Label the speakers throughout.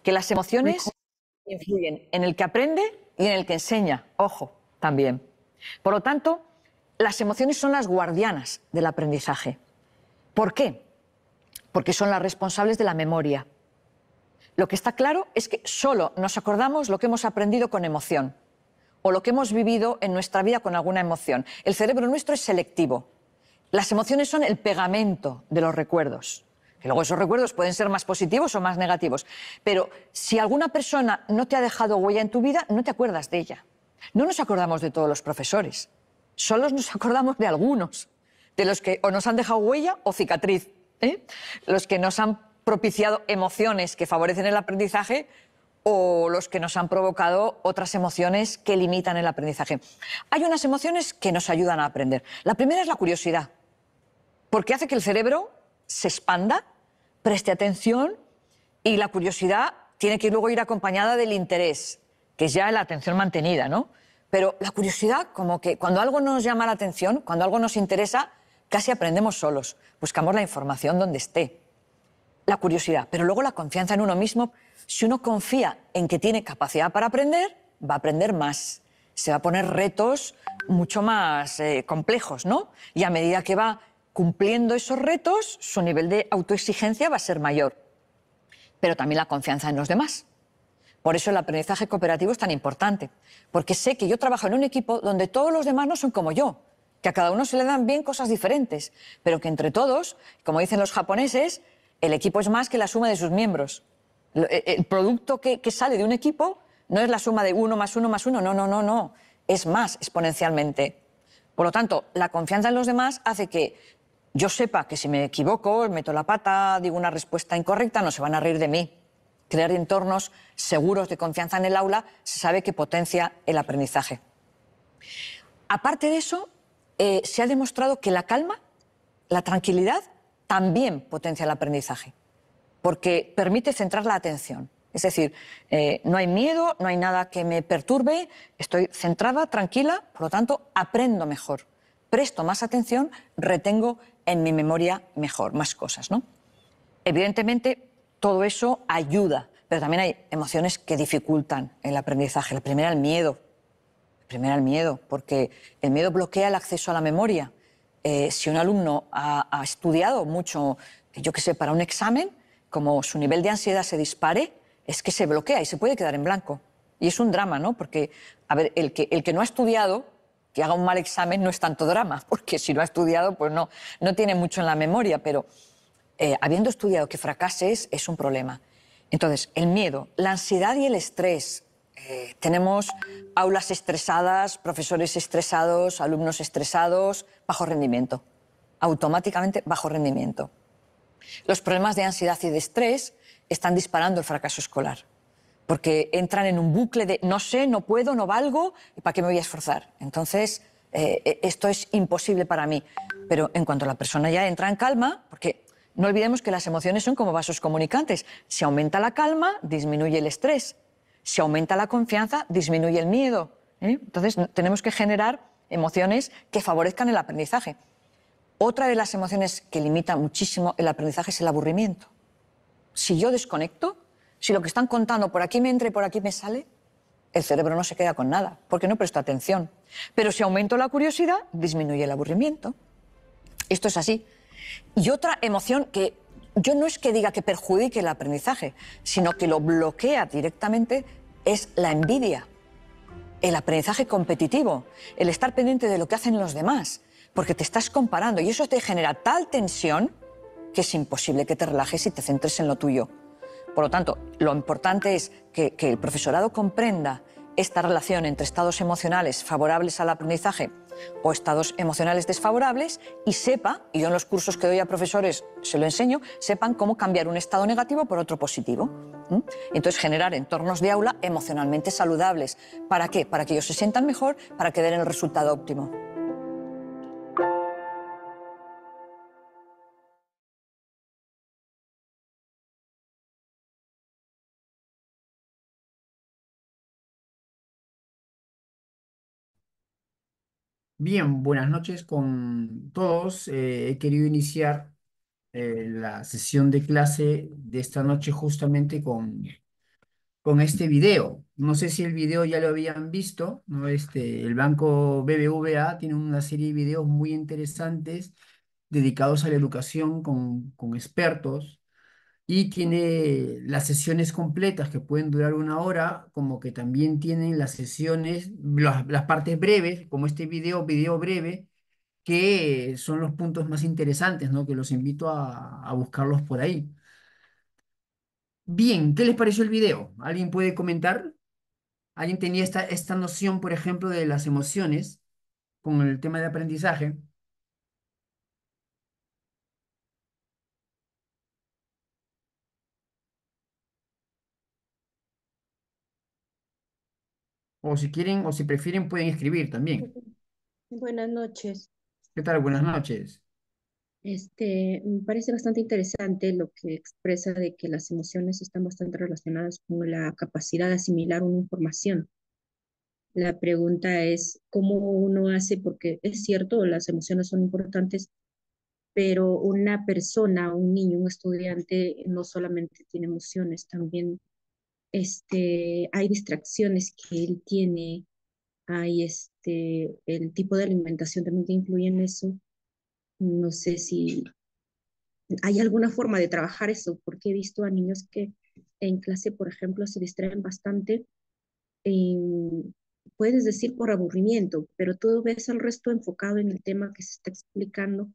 Speaker 1: que las emociones influyen en el que aprende y en el que enseña. Ojo, también. Por lo tanto, las emociones son las guardianas del aprendizaje. ¿Por qué? Porque son las responsables de la memoria. Lo que está claro es que solo nos acordamos lo que hemos aprendido con emoción o lo que hemos vivido en nuestra vida con alguna emoción. El cerebro nuestro es selectivo. Las emociones son el pegamento de los recuerdos. Que luego esos recuerdos pueden ser más positivos o más negativos. Pero si alguna persona no te ha dejado huella en tu vida, no te acuerdas de ella. No nos acordamos de todos los profesores. Solo nos acordamos de algunos. De los que o nos han dejado huella o cicatriz. Los que nos han propiciado emociones que favorecen el aprendizaje o los que nos han provocado otras emociones que limitan el aprendizaje. Hay unas emociones que nos ayudan a aprender. La primera es la curiosidad, porque hace que el cerebro se expanda, preste atención, y la curiosidad tiene que luego ir acompañada del interés, que es ya la atención mantenida, ¿no? Pero la curiosidad, como que cuando algo nos llama la atención, cuando algo nos interesa, casi aprendemos solos, buscamos la información donde esté. La curiosidad, pero luego la confianza en uno mismo. Si uno confía en que tiene capacidad para aprender, va a aprender más. Se va a poner retos mucho más complejos, ¿no? Y a medida que va cumpliendo esos retos, su nivel de autoexigencia va a ser mayor. Pero también la confianza en los demás. Por eso el aprendizaje cooperativo es tan importante. Porque sé que yo trabajo en un equipo donde todos los demás no son como yo. Que a cada uno se le dan bien cosas diferentes. Pero que entre todos, como dicen los japoneses, el equipo es más que la suma de sus miembros. El producto que sale de un equipo no es la suma de uno más uno más uno, no. Es más exponencialmente. Por lo tanto, la confianza en los demás hace que yo sepa que si me equivoco, meto la pata, digo una respuesta incorrecta, no se van a reír de mí. Crear entornos seguros de confianza en el aula se sabe que potencia el aprendizaje. Aparte de eso, se ha demostrado que la calma, la tranquilidad, también potencia el aprendizaje, porque permite centrar la atención. Es decir, no hay miedo, no hay nada que me perturbe, estoy centrada, tranquila, por lo tanto, aprendo mejor, presto más atención, retengo en mi memoria mejor, más cosas, ¿no? Evidentemente, todo eso ayuda, pero también hay emociones que dificultan el aprendizaje. La primera, el miedo. Porque el miedo bloquea el acceso a la memoria. Si un alumno ha estudiado mucho, yo qué sé, para un examen, como su nivel de ansiedad se dispare, es que se bloquea y se puede quedar en blanco. Y es un drama, ¿no? Porque, a ver, el que no ha estudiado, que haga un mal examen no es tanto drama, porque si no ha estudiado, pues no tiene mucho en la memoria, pero habiendo estudiado que fracases es un problema. Entonces, el miedo, la ansiedad y el estrés. Tenemos aulas estresadas, profesores estresados, alumnos estresados, bajo rendimiento. Automáticamente bajo rendimiento. Los problemas de ansiedad y de estrés están disparando el fracaso escolar, porque entran en un bucle de no sé, no puedo, no valgo, ¿y para qué me voy a esforzar? Entonces, esto es imposible para mí. Pero en cuanto la persona ya entra en calma, porque no olvidemos que las emociones son como vasos comunicantes. Si aumenta la calma, disminuye el estrés. Si aumenta la confianza, disminuye el miedo. Entonces, tenemos que generar emociones que favorezcan el aprendizaje. Otra de las emociones que limita muchísimo el aprendizaje es el aburrimiento. Si yo desconecto, si lo que están contando por aquí me entra y por aquí me sale, el cerebro no se queda con nada, porque no presto atención. Pero si aumento la curiosidad, disminuye el aburrimiento. Esto es así. Y otra emoción que yo no es que diga que perjudique el aprendizaje, sino que lo bloquea directamente, es la envidia. El aprendizaje competitivo, el estar pendiente de lo que hacen los demás, porque te estás comparando y eso te genera tal tensión que es imposible que te relajes y te centres en lo tuyo. Por lo tanto, lo importante es que el profesorado comprenda esta relación entre estados emocionales favorables al aprendizaje o estados emocionales desfavorables y sepa, y yo en los cursos que doy a profesores se lo enseño, sepan cómo cambiar un estado negativo por otro positivo. Entonces, generar entornos de aula emocionalmente saludables. ¿Para qué? Para que ellos se sientan mejor, para que den el resultado óptimo.
Speaker 2: Bien, buenas noches con todos. He querido iniciar la sesión de clase de esta noche justamente con con este video. No sé si el video ya lo habían visto, ¿no? El banco BBVA tiene una serie de videos muy interesantes dedicados a la educación con expertos y tiene las sesiones completas que pueden durar 1 hora, como que también tienen las sesiones, las partes breves, como este video breve, que son los puntos más interesantes, ¿no? Que los invito a buscarlos por ahí. Bien, ¿qué les pareció el video? ¿Alguien puede comentar? ¿Alguien tenía esta noción, por ejemplo, de las emociones con el tema de aprendizaje? O si quieren o si prefieren pueden escribir también.
Speaker 3: Buenas noches.
Speaker 2: ¿Qué tal? Buenas noches.
Speaker 3: Me parece bastante interesante lo que expresa de que las emociones están bastante relacionadas con la capacidad de asimilar una información. La pregunta es cómo uno hace, porque es cierto, las emociones son importantes, pero una persona, un niño, un estudiante, no solamente tiene emociones, también hay distracciones que él tiene, hay el tipo de alimentación también que influye en eso. No sé si hay alguna forma de trabajar eso, porque he visto a niños que en clase, por ejemplo, se distraen bastante, puedes decir por aburrimiento, pero tú ves al resto enfocado en el tema que se está explicando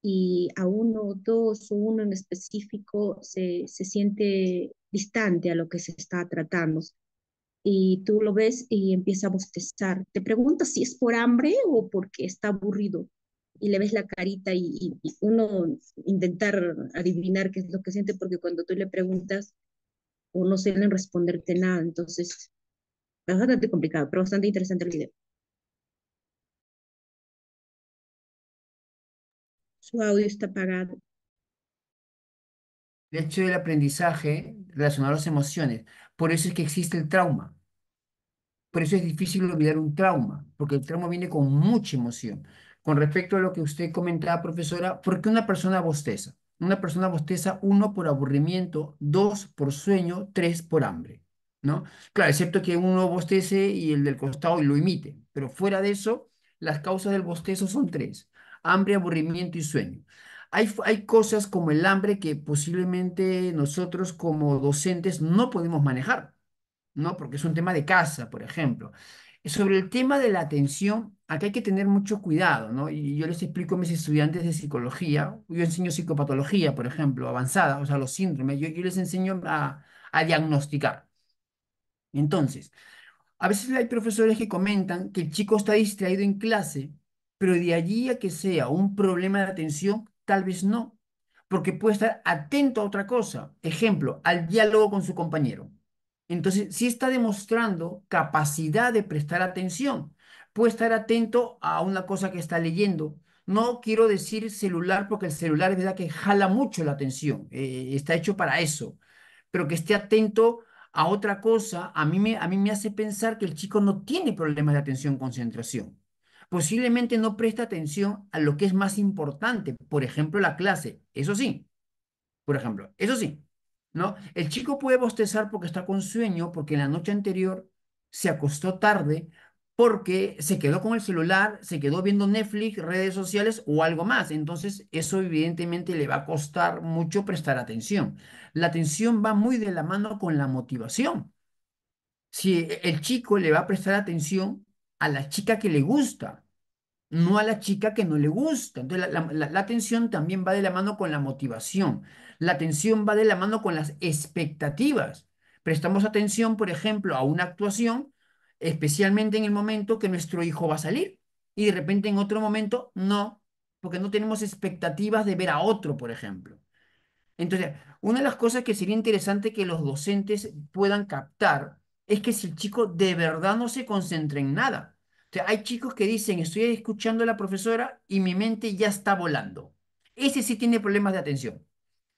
Speaker 3: y a uno, dos o uno en específico se siente distante a lo que se está tratando y tú lo ves y empieza a bostezar. Te preguntas si es por hambre o porque está aburrido. Y le ves la carita y uno intentar adivinar qué es lo que siente, porque cuando tú le preguntas o no suelen responderte nada. Entonces, es bastante complicado, pero bastante interesante el video. Su audio está apagado.
Speaker 2: El hecho del aprendizaje relacionado a las emociones. Por eso es que existe el trauma. Por eso es difícil olvidar un trauma, porque el trauma viene con mucha emoción. Con respecto a lo que usted comentaba, profesora, ¿por qué una persona bosteza? Una persona bosteza, uno, por aburrimiento, dos, por sueño, tres, por hambre, ¿no? Claro, excepto que uno bostece y el del costado lo imite, pero fuera de eso, las causas del bostezo son tres: hambre, aburrimiento y sueño. Hay cosas como el hambre que posiblemente nosotros como docentes no podemos manejar, ¿no? Porque es un tema de casa, por ejemplo. Sobre el tema de la atención, acá hay que tener mucho cuidado, ¿no? Y yo les explico a mis estudiantes de psicología, yo enseño psicopatología, por ejemplo, avanzada, o sea, los síndromes, yo les enseño a diagnosticar. Entonces, a veces hay profesores que comentan que el chico está distraído en clase, pero de allí a que sea un problema de atención, tal vez no, porque puede estar atento a otra cosa. Ejemplo, al diálogo con su compañero. Entonces, sí está demostrando capacidad de prestar atención. Puede estar atento a una cosa que está leyendo. No quiero decir celular porque el celular es verdad que jala mucho la atención. Está hecho para eso, pero que esté atento a otra cosa, a mí me hace pensar que el chico no tiene problemas de atención concentración. Posiblemente no presta atención a lo que es más importante, por ejemplo, la clase. Eso sí, por ejemplo, eso sí, ¿no? El chico puede bostezar porque está con sueño, porque en la noche anterior se acostó tarde, porque se quedó con el celular, se quedó viendo Netflix, redes sociales o algo más. Entonces, eso evidentemente le va a costar mucho prestar atención. La atención va muy de la mano con la motivación. Si el chico le va a prestar atención a la chica que le gusta, no a la chica que no le gusta. Entonces, la atención también va de la mano con la motivación. La atención va de la mano con las expectativas. Prestamos atención, por ejemplo, a una actuación, especialmente en el momento que nuestro hijo va a salir. Y de repente en otro momento no, porque no tenemos expectativas de ver a otro, por ejemplo. Entonces, una de las cosas que sería interesante que los docentes puedan captar es que si el chico de verdad no se concentra en nada. O sea, hay chicos que dicen, estoy escuchando a la profesora y mi mente ya está volando. Ese sí tiene problemas de atención.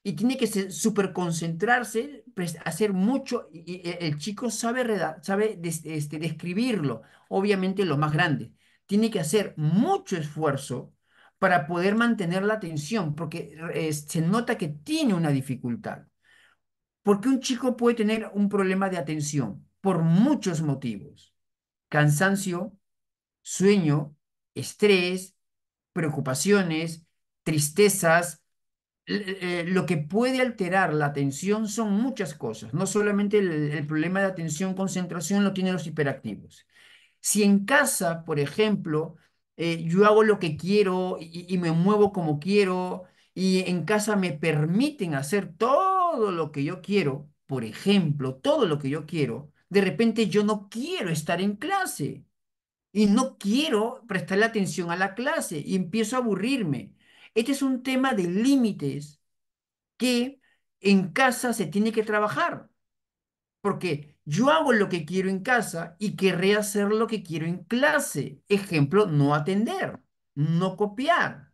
Speaker 2: Y tiene que súper concentrarse, hacer mucho, y el chico sabe, sabe describirlo, obviamente lo más grande. Tiene que hacer mucho esfuerzo para poder mantener la atención, porque se nota que tiene una dificultad. ¿Por qué un chico puede tener un problema de atención? Por muchos motivos. Cansancio, sueño, estrés, preocupaciones, tristezas. Lo que puede alterar la atención son muchas cosas. No solamente el problema de atención, concentración lo tienen los hiperactivos. Si en casa, por ejemplo, yo hago lo que quiero y me muevo como quiero y en casa me permiten hacer todo lo que yo quiero, por ejemplo, todo lo que yo quiero, de repente yo no quiero estar en clase y no quiero prestarle atención a la clase y empiezo a aburrirme. Este es un tema de límites que en casa se tiene que trabajar. Porque yo hago lo que quiero en casa y querré hacer lo que quiero en clase. Ejemplo, no atender, no copiar.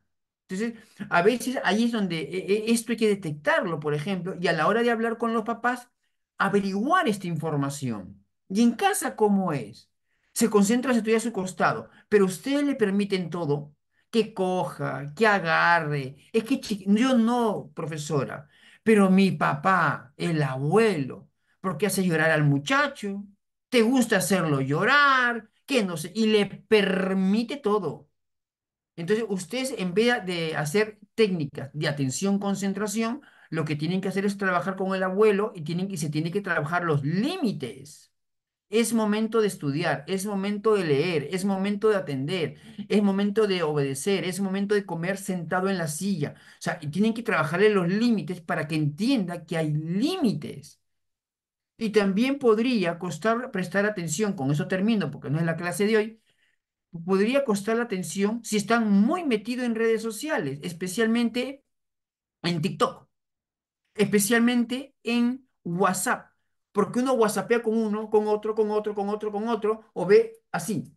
Speaker 2: Entonces, a veces ahí es donde esto hay que detectarlo, por ejemplo, y a la hora de hablar con los papás, averiguar esta información. ¿Y en casa cómo es? Se concentra, se estudia a su costado, pero ustedes le permiten todo, que coja, que agarre. Es que yo no, profesora, pero mi papá, el abuelo, porque hace llorar al muchacho, te gusta hacerlo llorar, que no sé, y le permite todo. Entonces, ustedes en vez de hacer técnicas de atención, concentración, lo que tienen que hacer es trabajar con el abuelo y se tiene que trabajar los límites. Es momento de estudiar, es momento de leer, es momento de atender, es momento de obedecer, es momento de comer sentado en la silla. O sea, y tienen que trabajarle los límites para que entienda que hay límites. Y también podría costar prestar atención, con eso termino porque no es la clase de hoy, podría costar la atención si están muy metidos en redes sociales, especialmente en TikTok, especialmente en WhatsApp, porque uno WhatsAppea con uno, con otro, con otro, con otro, con otro, o ve así.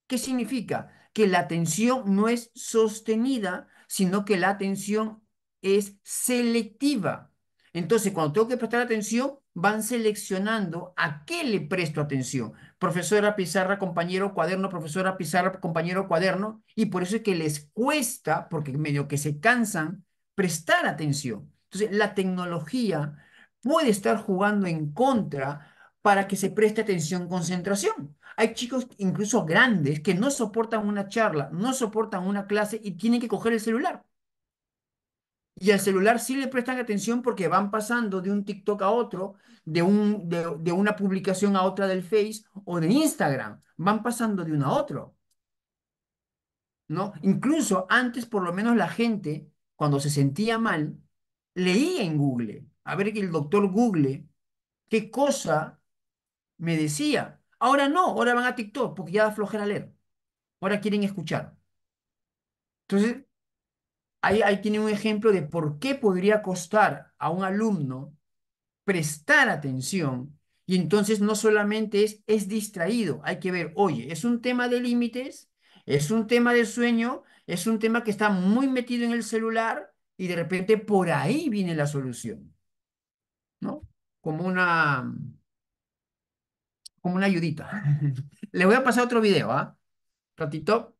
Speaker 2: ¿Qué significa? Que la atención no es sostenida, sino que la atención es selectiva. Entonces, cuando tengo que prestar atención, van seleccionando a qué le presto atención. Profesora, pizarra, compañero, cuaderno, profesora, pizarra, compañero, cuaderno. Y por eso es que les cuesta, porque medio que se cansan, prestar atención. Entonces, la tecnología puede estar jugando en contra para que se preste atención, concentración. Hay chicos, incluso grandes, que no soportan una charla, no soportan una clase y tienen que coger el celular. Y al celular sí le prestan atención porque van pasando de un TikTok a otro, de una publicación a otra del Face o de Instagram. Van pasando de uno a otro, ¿no? Incluso antes, por lo menos la gente, cuando se sentía mal, leía en Google, a ver que el doctor Google, qué cosa me decía. Ahora no, ahora van a TikTok porque ya da flojera leer. Ahora quieren escuchar. Entonces, ahí tiene un ejemplo de por qué podría costar a un alumno prestar atención y entonces no solamente es distraído, hay que ver, oye, es un tema de límites, es un tema de sueño, es un tema que está muy metido en el celular y de repente por ahí viene la solución, ¿no? Como una, como una ayudita. Le voy a pasar otro video, ¿ah? Ratito.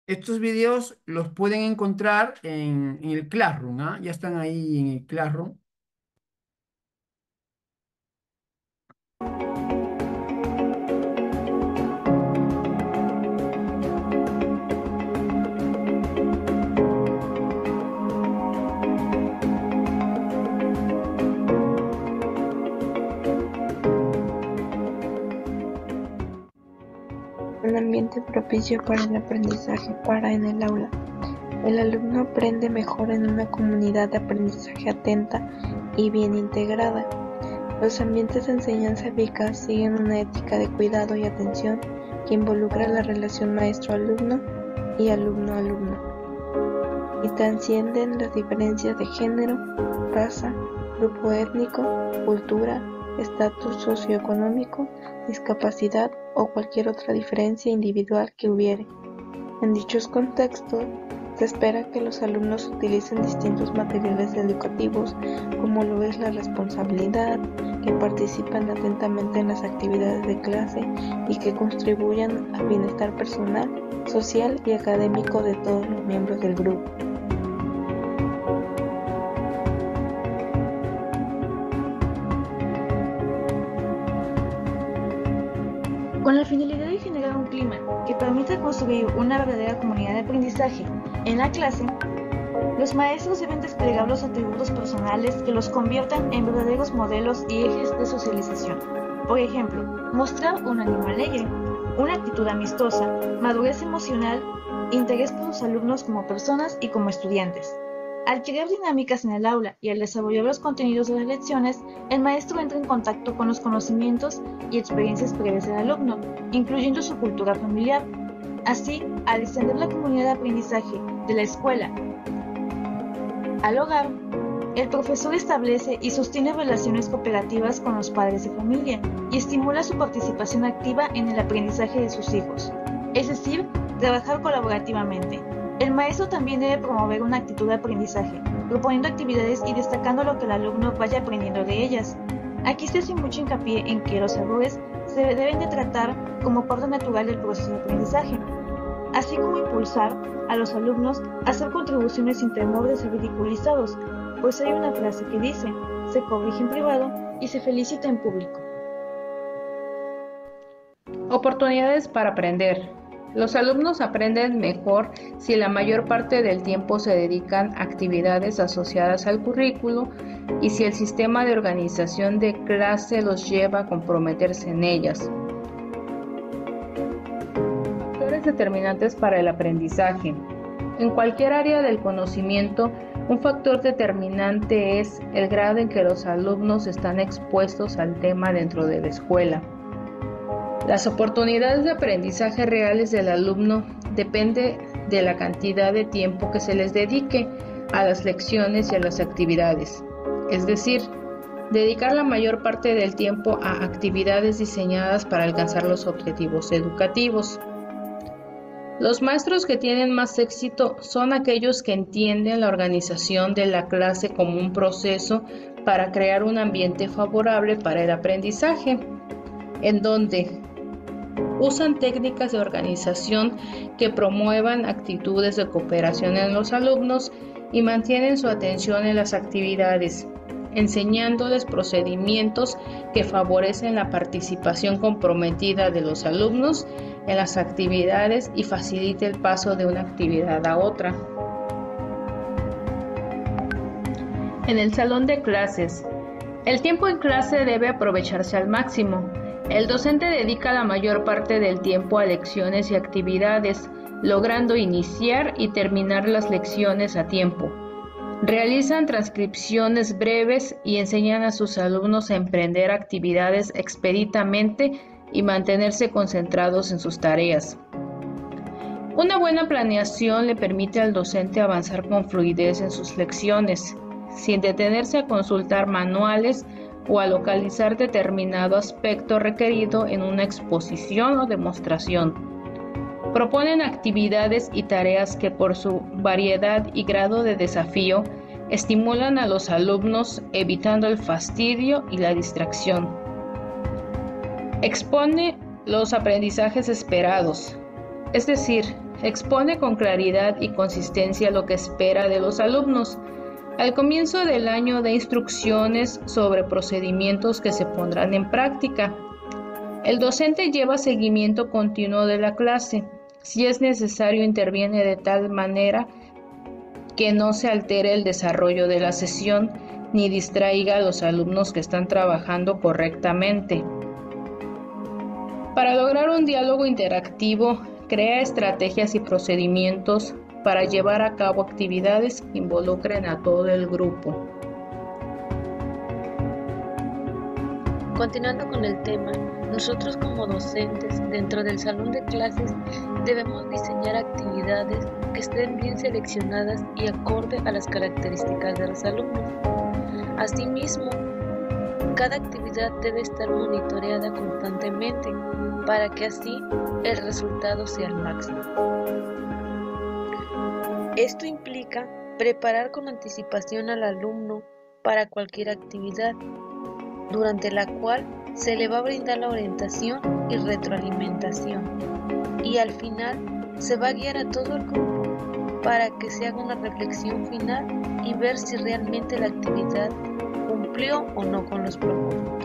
Speaker 2: Estos videos los pueden encontrar en el Classroom, ¿ah? Ya están ahí en el Classroom.
Speaker 4: Un ambiente propicio para el aprendizaje en el aula. El alumno aprende mejor en una comunidad de aprendizaje atenta y bien integrada. Los ambientes de enseñanza eficaz siguen una ética de cuidado y atención que involucra la relación maestro-alumno y alumno-alumno, y trascienden las diferencias de género, raza, grupo étnico, cultura, estatus socioeconómico, discapacidad o cualquier otra diferencia individual que hubiere. En dichos contextos, se espera que los alumnos utilicen distintos materiales educativos, como lo es la responsabilidad, que participen atentamente en las actividades de clase y que contribuyan al bienestar personal, social y académico de todos los miembros del grupo.
Speaker 5: Con la finalidad de generar un clima que permita construir una verdadera comunidad de aprendizaje en la clase, los maestros deben desplegar los atributos personales que los conviertan en verdaderos modelos y ejes de socialización. Por ejemplo, mostrar un ánimo alegre, una actitud amistosa, madurez emocional, interés por los alumnos como personas y como estudiantes. Al crear dinámicas en el aula y al desarrollar los contenidos de las lecciones, el maestro entra en contacto con los conocimientos y experiencias previas del alumno, incluyendo su cultura familiar. Así, al extender la comunidad de aprendizaje de la escuela al hogar, el profesor establece y sostiene relaciones cooperativas con los padres de familia y estimula su participación activa en el aprendizaje de sus hijos, es decir, trabajar colaborativamente. El maestro también debe promover una actitud de aprendizaje, proponiendo actividades y destacando lo que el alumno vaya aprendiendo de ellas. Aquí se hace mucho hincapié en que los errores se deben de tratar como parte natural del proceso de aprendizaje, así como impulsar a los alumnos a hacer contribuciones sin temor de ser ridiculizados, pues hay una frase que dice: se corrige en privado y se felicita en público.
Speaker 6: Oportunidades para aprender. Los alumnos aprenden mejor si la mayor parte del tiempo se dedican a actividades asociadas al currículo y si el sistema de organización de clase los lleva a comprometerse en ellas. Factores determinantes para el aprendizaje. En cualquier área del conocimiento, un factor determinante es el grado en que los alumnos están expuestos al tema dentro de la escuela. Las oportunidades de aprendizaje reales del alumno dependen de la cantidad de tiempo que se les dedique a las lecciones y a las actividades. Es decir, dedicar la mayor parte del tiempo a actividades diseñadas para alcanzar los objetivos educativos. Los maestros que tienen más éxito son aquellos que entienden la organización de la clase como un proceso para crear un ambiente favorable para el aprendizaje, en donde usan técnicas de organización que promuevan actitudes de cooperación en los alumnos y mantienen su atención en las actividades, enseñándoles procedimientos que favorecen la participación comprometida de los alumnos en las actividades y facilite el paso de una actividad a otra. En el salón de clases, el tiempo en clase debe aprovecharse al máximo. El docente dedica la mayor parte del tiempo a lecciones y actividades, logrando iniciar y terminar las lecciones a tiempo. Realizan transcripciones breves y enseñan a sus alumnos a emprender actividades expeditamente y mantenerse concentrados en sus tareas. Una buena planeación le permite al docente avanzar con fluidez en sus lecciones, sin detenerse a consultar manuales o a localizar determinado aspecto requerido en una exposición o demostración. Proponen actividades y tareas que por su variedad y grado de desafío estimulan a los alumnos, evitando el fastidio y la distracción. Expone los aprendizajes esperados, es decir, expone con claridad y consistencia lo que espera de los alumnos. Al comienzo del año da instrucciones sobre procedimientos que se pondrán en práctica. El docente lleva seguimiento continuo de la clase. Si es necesario, interviene de tal manera que no se altere el desarrollo de la sesión ni distraiga a los alumnos que están trabajando correctamente. Para lograr un diálogo interactivo, crea estrategias y procedimientos para llevar a cabo actividades que involucren a todo el grupo.
Speaker 7: Continuando con el tema, nosotros como docentes dentro del salón de clases debemos diseñar actividades que estén bien seleccionadas y acorde a las características de los alumnos. Asimismo, cada actividad actividad debe estar monitoreada constantemente para que así el resultado sea el máximo. Esto implica preparar con anticipación al alumno para cualquier actividad, durante la cual se le va a brindar la orientación y retroalimentación, y al final se va a guiar a todo el grupo para que se haga una reflexión final y ver si realmente la actividad cumplió o no con los propósitos.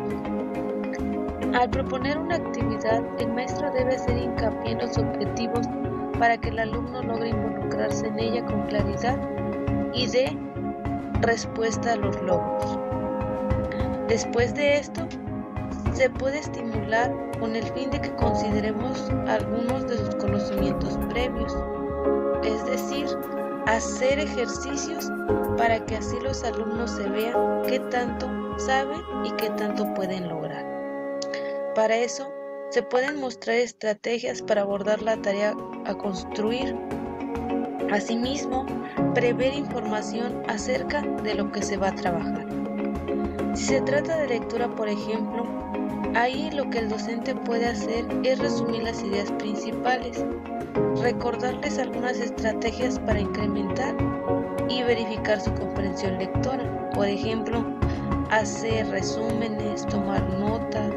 Speaker 7: Al proponer una actividad, el maestro debe hacer hincapié en los objetivos para que el alumno logre involucrarse en ella con claridad y dé respuesta a los logros. Después de esto, se puede estimular con el fin de que consideremos algunos de sus conocimientos previos, es decir, hacer ejercicios para que así los alumnos se vean qué tanto saben y qué tanto pueden lograr. Para eso, se pueden mostrar estrategias para abordar la tarea a construir. Asimismo, prever información acerca de lo que se va a trabajar. Si se trata de lectura, por ejemplo, ahí lo que el docente puede hacer es resumir las ideas principales, recordarles algunas estrategias para incrementar y verificar su comprensión lectora. Por ejemplo, hacer resúmenes, tomar notas,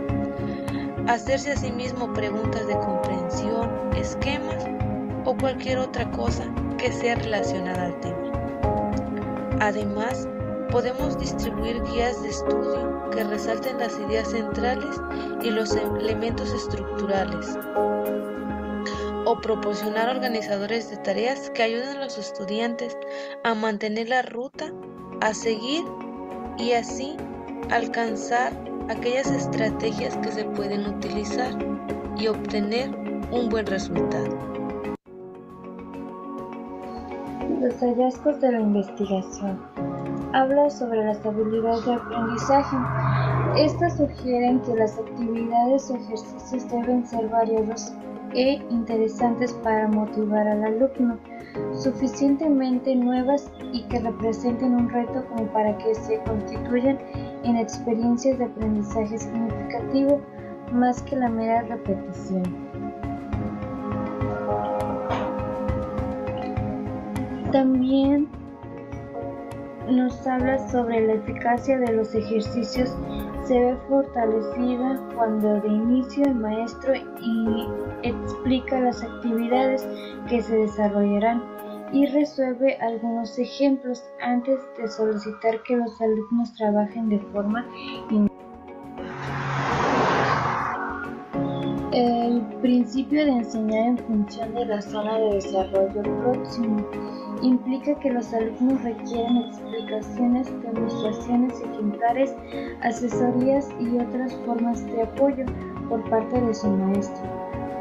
Speaker 7: hacerse a sí mismo preguntas de comprensión, esquemas o cualquier otra cosa que sea relacionada al tema. Además, podemos distribuir guías de estudio que resalten las ideas centrales y los elementos estructurales, o proporcionar organizadores de tareas que ayuden a los estudiantes a mantener la ruta a seguir y así alcanzar aquellas estrategias que se pueden utilizar y obtener un buen resultado.
Speaker 4: Los hallazgos de la investigación. Habla sobre las habilidades de aprendizaje. Estas sugieren que las actividades o ejercicios deben ser variados e interesantes para motivar al alumno, suficientemente nuevas y que representen un reto como para que se constituyan en experiencias de aprendizaje significativo más que la mera repetición. También nos habla sobre la eficacia de los ejercicios. Se ve fortalecida cuando de inicio el maestro explica las actividades que se desarrollarán y resuelve algunos ejemplos antes de solicitar que los alumnos trabajen de forma individual. El principio de enseñar en función de la zona de desarrollo próximo implica que los alumnos requieren explicaciones, demostraciones ejemplares, asesorías y otras formas de apoyo por parte de su maestro,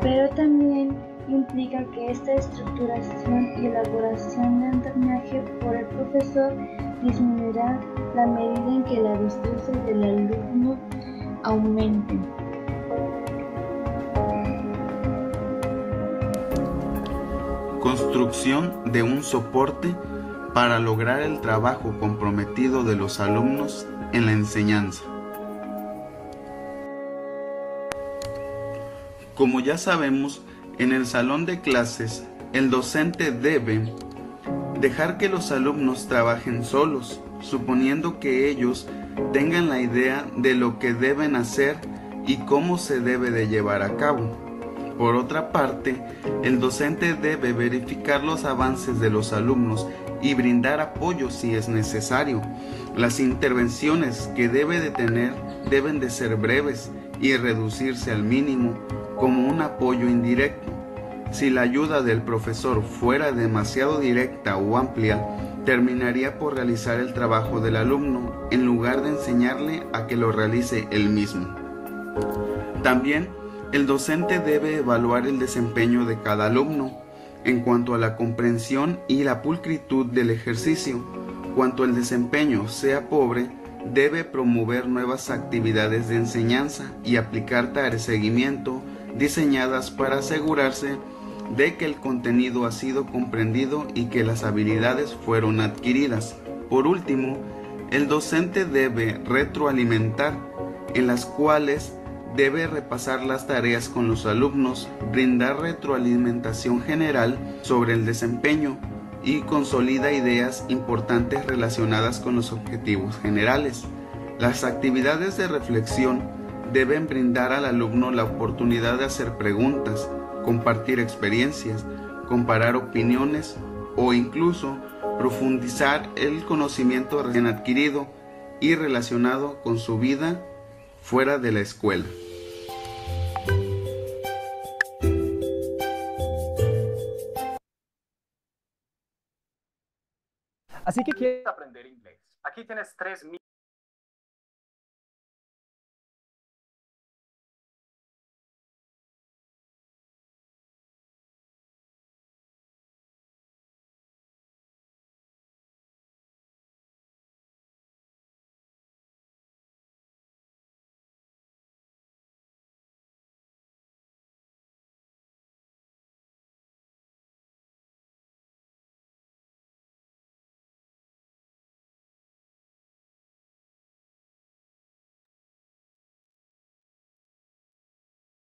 Speaker 4: pero también implica que esta estructuración y elaboración de andamiaje por el profesor disminuirá la medida en que la destreza del alumno aumente.
Speaker 8: Construcción de un soporte para lograr el trabajo comprometido de los alumnos en la enseñanza. Como ya sabemos, en el salón de clases, el docente debe dejar que los alumnos trabajen solos, suponiendo que ellos tengan la idea de lo que deben hacer y cómo se debe de llevar a cabo. Por otra parte, el docente debe verificar los avances de los alumnos y brindar apoyo si es necesario. Las intervenciones que debe de tener deben de ser breves y reducirse al mínimo como un apoyo indirecto. Si la ayuda del profesor fuera demasiado directa o amplia, terminaría por realizar el trabajo del alumno en lugar de enseñarle a que lo realice él mismo. También, el docente debe evaluar el desempeño de cada alumno en cuanto a la comprensión y la pulcritud del ejercicio. Cuanto el desempeño sea pobre, debe promover nuevas actividades de enseñanza y aplicar tareas de seguimiento diseñadas para asegurarse de que el contenido ha sido comprendido y que las habilidades fueron adquiridas. Por último, el docente debe retroalimentar en las cuales debe repasar las tareas con los alumnos, brindar retroalimentación general sobre el desempeño y consolida ideas importantes relacionadas con los objetivos generales. Las actividades de reflexión deben brindar al alumno la oportunidad de hacer preguntas, compartir experiencias, comparar opiniones o incluso profundizar el conocimiento recién adquirido y relacionado con su vida fuera de la escuela.
Speaker 9: Así que quieres aprender inglés. Aquí tienes 3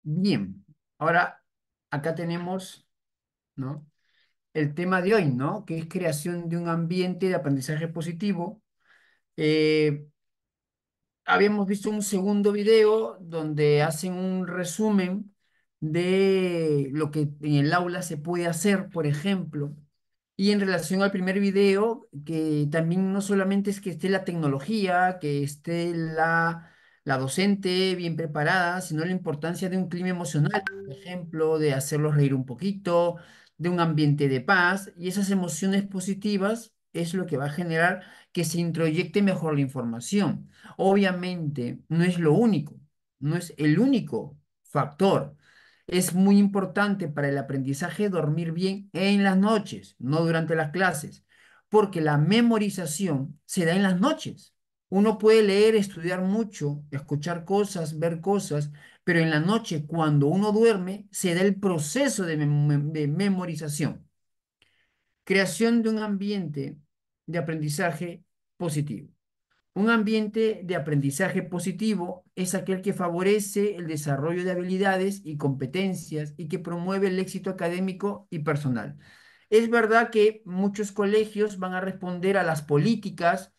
Speaker 2: Bien, ahora acá tenemos, ¿no?, el tema de hoy, ¿no?, que es creación de un ambiente de aprendizaje positivo. Eh, Habíamos visto un segundo video donde hacen un resumen de lo que en el aula se puede hacer, por ejemplo. Y en relación al primer video, que también no solamente es que esté la tecnología, que esté la docente bien preparada, sino la importancia de un clima emocional, por ejemplo, de hacerlos reír un poquito, de un ambiente de paz. Y esas emociones positivas es lo que va a generar que se introyecte mejor la información. Obviamente, no es lo único, no es el único factor. Es muy importante para el aprendizaje dormir bien en las noches, no durante las clases, porque la memorización se da en las noches. Uno puede leer, estudiar mucho, escuchar cosas, ver cosas, pero en la noche, cuando uno duerme, se da el proceso de memorización. Creación de un ambiente de aprendizaje positivo. Un ambiente de aprendizaje positivo es aquel que favorece el desarrollo de habilidades y competencias y que promueve el éxito académico y personal. Es verdad que muchos colegios van a responder a las políticas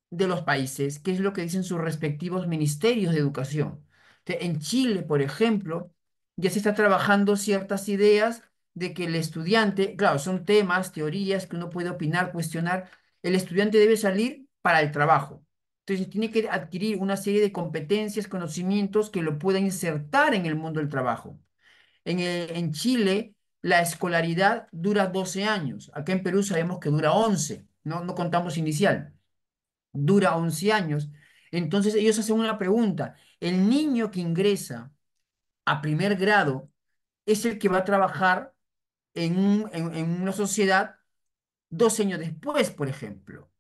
Speaker 2: de los países, que es lo que dicen sus respectivos ministerios de educación. En Chile, por ejemplo, ya se está trabajando ciertas ideas de que el estudiante, claro, son temas, teorías que uno puede opinar, cuestionar, el estudiante debe salir para el trabajo. Entonces tiene que adquirir una serie de competencias, conocimientos que lo puedan insertar en el mundo del trabajo. En Chile, la escolaridad dura 12 años. Acá en Perú sabemos que dura 11, no, no contamos inicial. Dura 11 años. Entonces ellos hacen una pregunta. El niño que ingresa a primer grado es el que va a trabajar en una sociedad 12 años después, por ejemplo.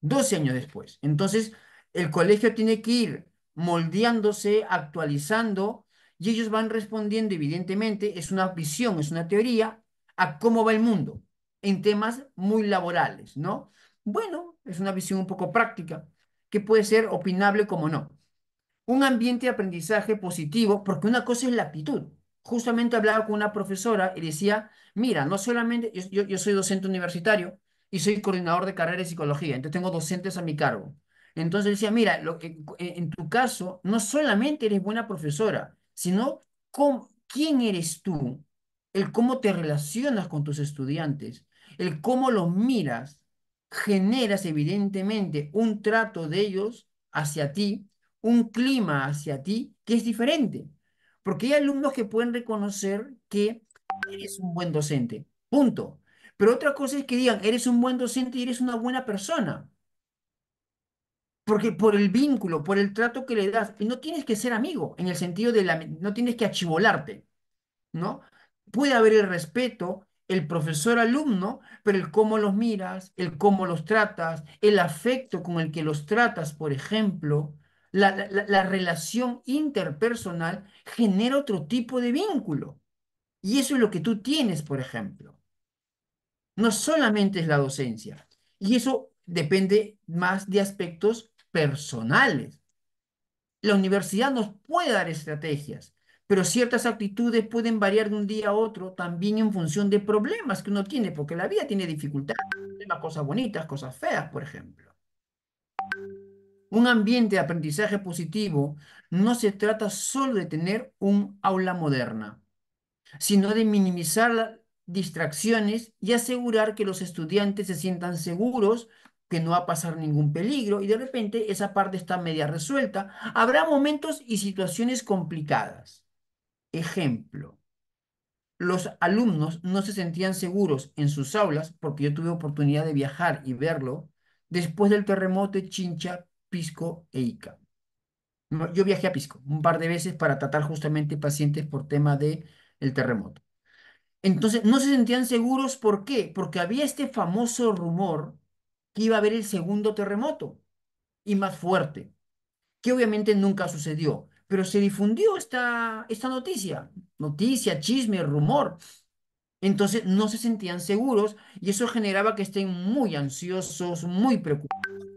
Speaker 2: 12 años después. Entonces, el colegio tiene que ir moldeándose, actualizando, y ellos van respondiendo, evidentemente, es una visión, es una teoría, a cómo va el mundo en temas muy laborales, ¿no? Bueno, es una visión un poco práctica, que puede ser opinable como no. Un ambiente de aprendizaje positivo, porque una cosa es la actitud. Justamente hablaba con una profesora y decía, mira, no solamente, yo soy docente universitario y soy coordinador de carrera de psicología, entonces tengo docentes a mi cargo. Entonces decía, mira, en tu caso, no solamente eres buena profesora, sino quién eres tú, el cómo te relacionas con tus estudiantes, el cómo los miras, generas evidentemente un trato de ellos hacia ti, un clima hacia ti que es diferente. Porque hay alumnos que pueden reconocer que eres un buen docente, punto. Pero otra cosa es que digan, eres un buen docente y eres una buena persona. Porque por el vínculo, por el trato que le das, y no tienes que ser amigo, en el sentido de no tienes que achivolarte, ¿no? Puede haber el respeto, el profesor-alumno, pero el cómo los miras, el cómo los tratas, el afecto con el que los tratas, por ejemplo, la relación interpersonal genera otro tipo de vínculo. Y eso es lo que tú tienes, por ejemplo. No solamente es la docencia. Y eso depende más de aspectos personales. La universidad nos puede dar estrategias, pero ciertas actitudes pueden variar de un día a otro también en función de problemas que uno tiene, porque la vida tiene dificultades, tiene cosas bonitas, cosas feas, por ejemplo. Un ambiente de aprendizaje positivo no se trata solo de tener un aula moderna, sino de minimizar las distracciones y asegurar que los estudiantes se sientan seguros, que no va a pasar ningún peligro y de repente esa parte está media resuelta. Habrá momentos y situaciones complicadas. Ejemplo, los alumnos no se sentían seguros en sus aulas, porque yo tuve oportunidad de viajar y verlo, después del terremoto de Chincha, Pisco e Ica. Yo viajé a Pisco un par de veces para tratar justamente pacientes por tema de el terremoto. Entonces, no se sentían seguros, ¿por qué? Porque había este famoso rumor que iba a haber el segundo terremoto y más fuerte, que obviamente nunca sucedió, pero se difundió esta noticia, chisme, rumor. Entonces, no se sentían seguros y eso generaba que estén muy ansiosos, muy preocupados,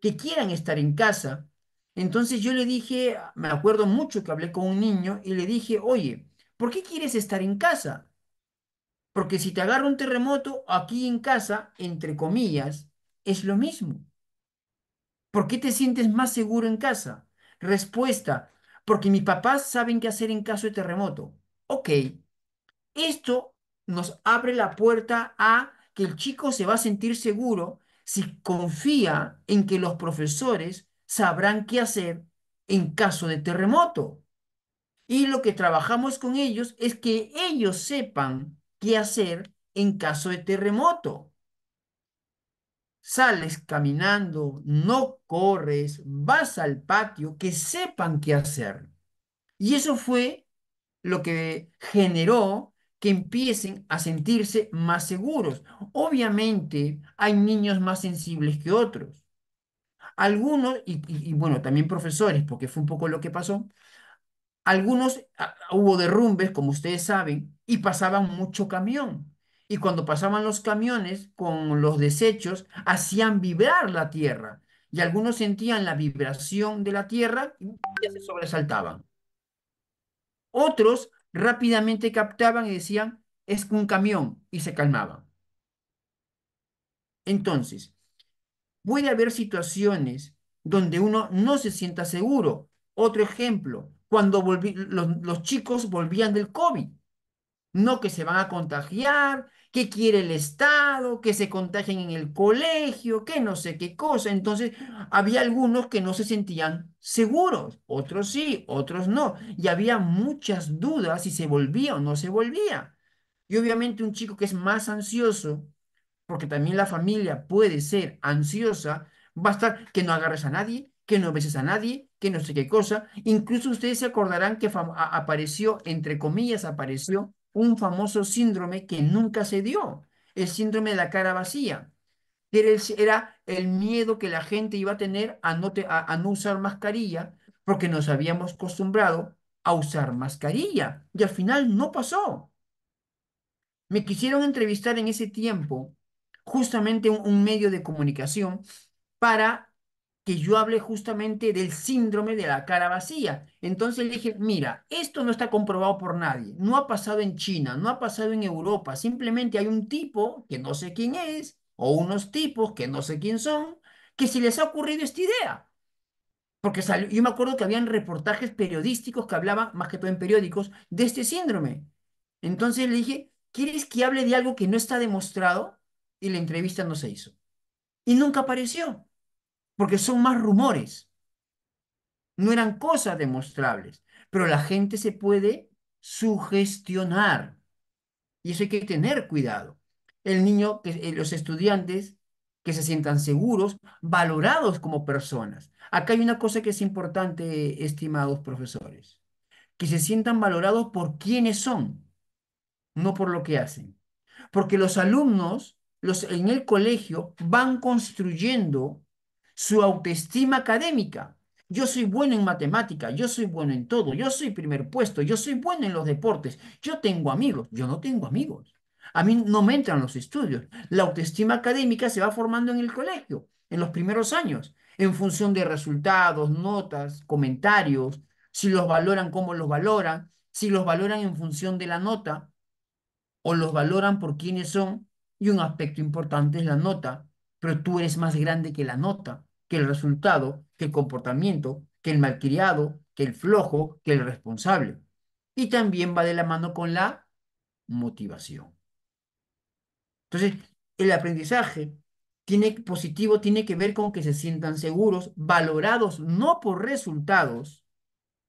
Speaker 2: que quieran estar en casa. Entonces yo le dije, me acuerdo mucho que hablé con un niño y le dije, oye, ¿por qué quieres estar en casa? Porque si te agarra un terremoto aquí en casa, entre comillas, es lo mismo. ¿Por qué te sientes más seguro en casa? Respuesta, porque mis papás saben qué hacer en caso de terremoto. Ok, esto nos abre la puerta a que el chico se va a sentir seguro si confía en que los profesores sabrán qué hacer en caso de terremoto. Y lo que trabajamos con ellos es que ellos sepan qué hacer en caso de terremoto. Sales caminando, no corres, vas al patio, que sepan qué hacer. Y eso fue lo que generó que empiecen a sentirse más seguros. Obviamente hay niños más sensibles que otros. Algunos, bueno, también profesores, porque fue un poco lo que pasó, algunos hubo derrumbes, como ustedes saben, y pasaban mucho camión. Y cuando pasaban los camiones con los desechos, hacían vibrar la tierra. Y algunos sentían la vibración de la tierra y ya se sobresaltaban. Otros rápidamente captaban y decían, es un camión, y se calmaban. Entonces, puede haber situaciones donde uno no se sienta seguro. Otro ejemplo, cuando los chicos volvían del COVID. No que se van a contagiar, que quiere el Estado, que se contagien en el colegio, que no sé qué cosa. Entonces, había algunos que no se sentían seguros, otros sí, otros no. Y había muchas dudas si se volvía o no se volvía. Y obviamente un chico que es más ansioso, porque también la familia puede ser ansiosa, va a estar que no agarres a nadie, que no beses a nadie, que no sé qué cosa. Incluso ustedes se acordarán que apareció, entre comillas, apareció un famoso síndrome que nunca se dio, el síndrome de la cara vacía, que era el miedo que la gente iba a tener a no usar mascarilla, porque nos habíamos acostumbrado a usar mascarilla, y al final no pasó. Me quisieron entrevistar en ese tiempo, justamente un medio de comunicación, para que yo hable justamente del síndrome de la cara vacía. Entonces le dije, mira, esto no está comprobado por nadie, no ha pasado en China, no ha pasado en Europa, simplemente hay un tipo que no sé quién es, o unos tipos que no sé quién son, que se les ha ocurrido esta idea. Porque yo me acuerdo que habían reportajes periodísticos que hablaban, más que todo en periódicos, de este síndrome. Entonces le dije, ¿quieres que hable de algo que no está demostrado? Y la entrevista no se hizo. Y nunca apareció, porque son más rumores, no eran cosas demostrables. Pero la gente se puede sugestionar y eso hay que tener cuidado. El niño, los estudiantes que se sientan seguros, valorados como personas. Acá hay una cosa que es importante, estimados profesores, que se sientan valorados por quiénes son, no por lo que hacen. Porque los alumnos en el colegio van construyendo su autoestima académica. Yo soy bueno en matemática, yo soy bueno en todo, yo soy primer puesto, yo soy bueno en los deportes, yo tengo amigos, yo no tengo amigos. A mí no me entran los estudios. La autoestima académica se va formando en el colegio, en los primeros años. en función de resultados, notas, comentarios, si los valoran, cómo los valoran, si los valoran en función de la nota o los valoran por quiénes son. Y un aspecto importante es la nota, pero tú eres más grande que la nota, que el resultado, que el comportamiento, que el malcriado, que el flojo, que el responsable. Y también va de la mano con la motivación. Entonces, el aprendizaje positivo tiene que ver con que se sientan seguros, valorados no por resultados,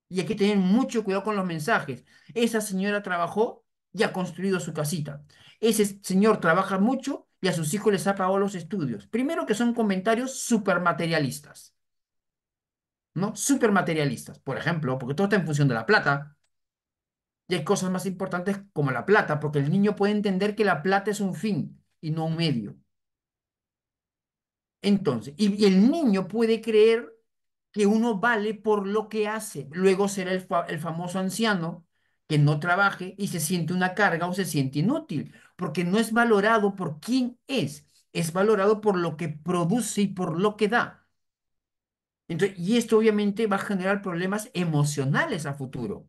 Speaker 2: y hay que tener mucho cuidado con los mensajes. Esa señora trabajó y ha construido su casita. Ese señor trabaja mucho y a sus hijos les ha pagado los estudios. Primero que son comentarios supermaterialistas, ¿no? Supermaterialistas, por ejemplo, porque todo está en función de la plata. Y hay cosas más importantes como la plata, porque el niño puede entender que la plata es un fin y no un medio. Entonces, y el niño puede creer que uno vale por lo que hace. Luego será el famoso anciano que no trabaje y se siente una carga o se siente inútil, porque no es valorado por quién es valorado por lo que produce y por lo que da. Entonces, y esto obviamente va a generar problemas emocionales a futuro,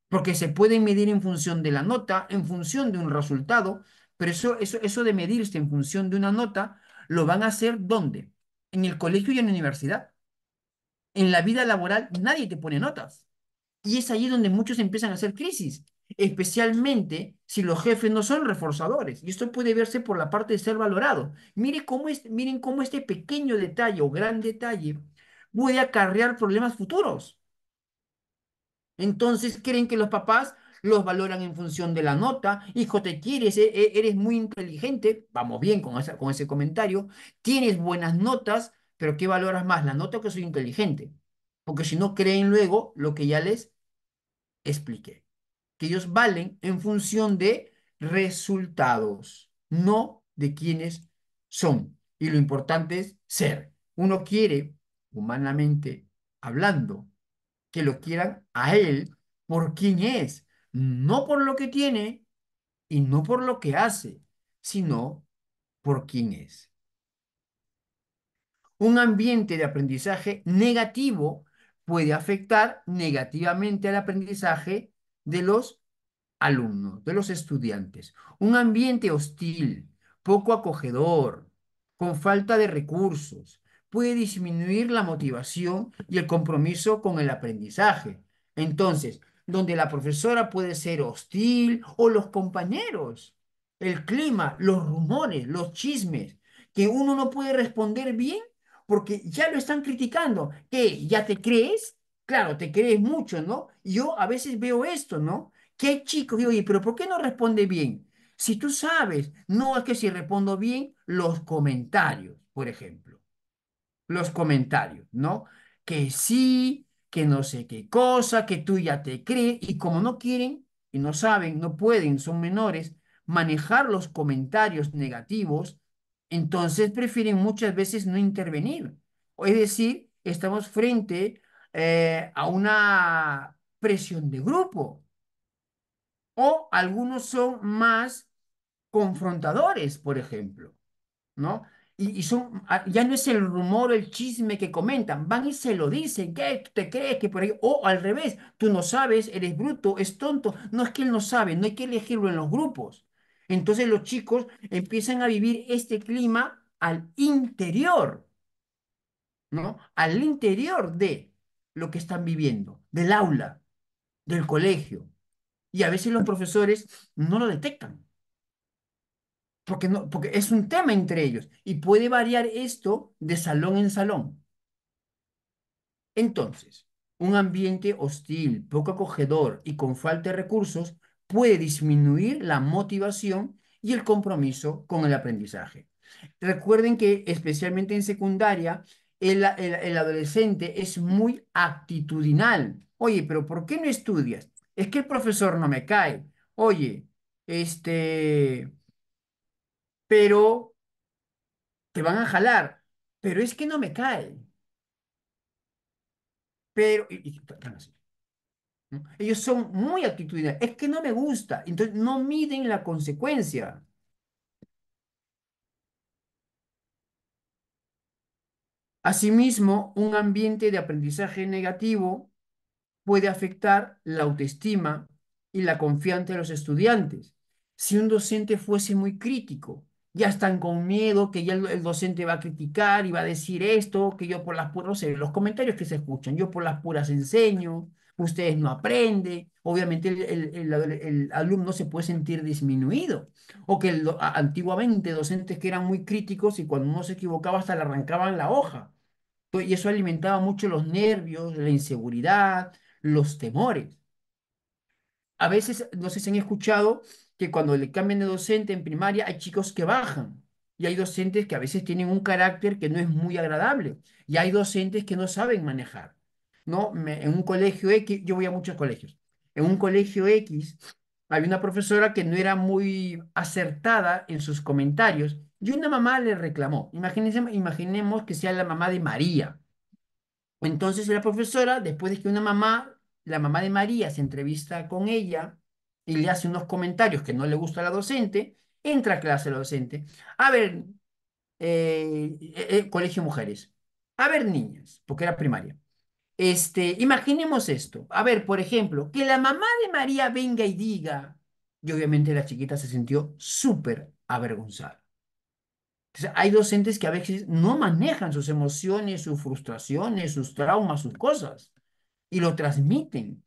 Speaker 2: porque se pueden medir en función de la nota, en función de un resultado, pero eso de medirse en función de una nota, lo van a hacer ¿dónde? En el colegio y en la universidad. En la vida laboral nadie te pone notas. Y es allí donde muchos empiezan a hacer crisis, especialmente si los jefes no son reforzadores. Y esto puede verse por la parte de ser valorado. Miren cómo este pequeño detalle o gran detalle puede acarrear problemas futuros. Entonces creen que los papás los valoran en función de la nota. Hijo, te quieres, eres muy inteligente. Vamos bien con ese comentario. Tienes buenas notas, pero ¿qué valoras más? La nota o que soy inteligente. Porque si no creen luego lo que ya les expliqué. Que ellos valen en función de resultados, no de quiénes son. Y lo importante es ser. Uno quiere, humanamente hablando, que lo quieran a él por quién es, no por lo que tiene y no por lo que hace, sino por quién es. Un ambiente de aprendizaje negativo puede afectar negativamente al aprendizaje de los alumnos, de los estudiantes. Un ambiente hostil, poco acogedor, con falta de recursos, puede disminuir la motivación y el compromiso con el aprendizaje. Entonces, donde la profesora puede ser hostil o los compañeros, el clima, los rumores, los chismes, que uno no puede responder bien porque ya lo están criticando. ¿Qué? ¿Ya te crees? Claro, te crees mucho, ¿no? Yo a veces veo esto, ¿no? Que hay chicos, digo, oye, pero ¿por qué no responde bien? Si tú sabes, no es que si respondo bien, los comentarios, por ejemplo, los comentarios, ¿no? Que sí, que no sé qué cosa, que tú ya te crees, y como no quieren y no saben, no pueden, son menores, manejar los comentarios negativos, entonces prefieren muchas veces no intervenir. Es decir, estamos frente a una presión de grupo. O algunos son más confrontadores, por ejemplo, ¿no? Ya no es el rumor, el chisme que comentan, van y se lo dicen, ¿qué te crees que por ahí? O al revés, tú no sabes, eres bruto, es tonto. No es que él no sabe, no hay que elegirlo en los grupos. Entonces los chicos empiezan a vivir este clima al interior, ¿no? Al interior de lo que están viviendo, del aula, del colegio. Y a veces los profesores no lo detectan, porque, no, porque es un tema entre ellos y puede variar esto de salón en salón. Entonces, un ambiente hostil, poco acogedor y con falta de recursos puede disminuir la motivación y el compromiso con el aprendizaje. Recuerden que especialmente en secundaria, el adolescente es muy actitudinal. Oye, pero ¿por qué no estudias? Es que el profesor no me cae. Oye, pero te van a jalar. Pero es que no me cae. Pero, bueno, sí, ¿no? Ellos son muy actitudinales. Es que no me gusta. Entonces no miden la consecuencia. Asimismo, un ambiente de aprendizaje negativo puede afectar la autoestima y la confianza de los estudiantes. Si un docente fuese muy crítico, ya están con miedo que ya el docente va a criticar y va a decir esto, que yo por las puras, no sé, los comentarios que se escuchan, yo por las puras enseño, ustedes no aprenden, obviamente el alumno se puede sentir disminuido, o que antiguamente docentes que eran muy críticos y cuando uno se equivocaba hasta le arrancaban la hoja. Y eso alimentaba mucho los nervios, la inseguridad, los temores. A veces, no sé si han escuchado que cuando le cambian de docente en primaria hay chicos que bajan y hay docentes que a veces tienen un carácter que no es muy agradable y hay docentes que no saben manejar, ¿no? En un colegio X, yo voy a muchos colegios, en un colegio X había una profesora que no era muy acertada en sus comentarios y una mamá le reclamó. Imaginemos que sea la mamá de María. Entonces la profesora, después de que la mamá de María se entrevista con ella y le hace unos comentarios que no le gusta a la docente, entra a clase la docente. A ver, colegio mujeres. A ver, niñas, porque era primaria. Imaginemos esto. A ver, por ejemplo, que la mamá de María venga y diga, y obviamente la chiquita se sintió súper avergonzada. Entonces, hay docentes que a veces no manejan sus emociones, sus frustraciones, sus traumas, sus cosas, y lo transmiten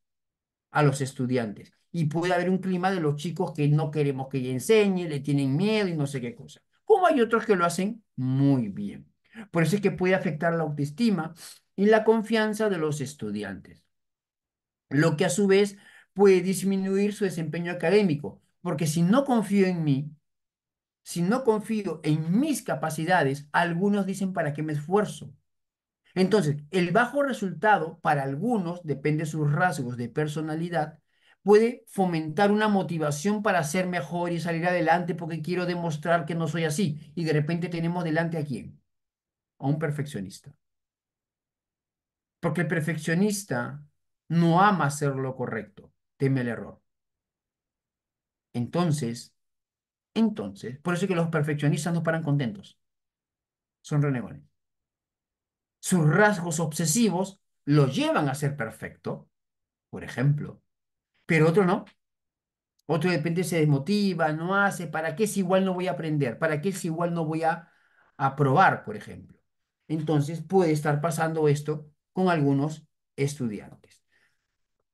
Speaker 2: a los estudiantes. Y puede haber un clima de los chicos que no queremos que ella enseñe, le tienen miedo y no sé qué cosa. Como hay otros que lo hacen muy bien. Por eso es que puede afectar la autoestima y la confianza de los estudiantes, lo que a su vez puede disminuir su desempeño académico, porque si no confío en mí, si no confío en mis capacidades, algunos dicen para qué me esfuerzo. Entonces, el bajo resultado para algunos, depende de sus rasgos de personalidad, puede fomentar una motivación para ser mejor y salir adelante porque quiero demostrar que no soy así. Y de repente tenemos delante a quién? A un perfeccionista. Porque el perfeccionista no ama hacer lo correcto, teme el error. Entonces, por eso es que los perfeccionistas no paran contentos, son renegones. Sus rasgos obsesivos lo llevan a ser perfecto, por ejemplo, pero otro no. Otro de repente se desmotiva, no hace, ¿para qué si igual no voy a aprender? ¿Para qué si igual no voy a probar, por ejemplo? Entonces puede estar pasando esto con algunos estudiantes,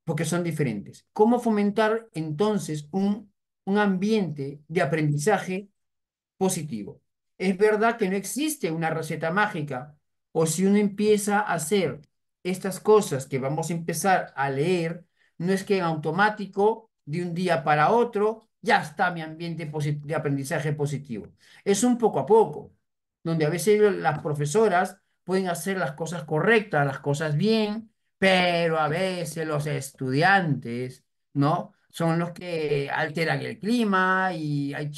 Speaker 2: porque son diferentes. ¿Cómo fomentar entonces un ambiente de aprendizaje positivo? Es verdad que no existe una receta mágica, o si uno empieza a hacer estas cosas que vamos a empezar a leer, no es que en automático, de un día para otro, ya está mi ambiente de aprendizaje positivo. Es un poco a poco, donde a veces las profesoras pueden hacer las cosas correctas, las cosas bien, pero a veces los estudiantes, ¿no? Son los que alteran el clima y hay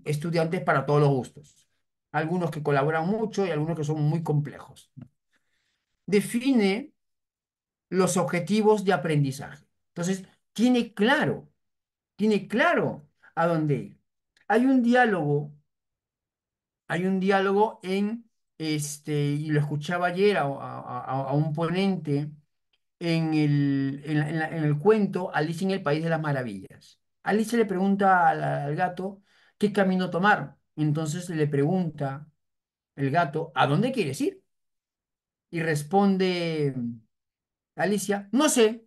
Speaker 2: estudiantes para todos los gustos. Algunos que colaboran mucho y algunos que son muy complejos. Define los objetivos de aprendizaje. Entonces, tiene claro a dónde ir. Hay un diálogo, hay un diálogo y lo escuchaba ayer a un ponente en el cuento Alicia en el País de las Maravillas. Alicia le pregunta al gato qué camino tomar. Entonces le pregunta el gato, ¿a dónde quieres ir? Y responde Alicia, no sé.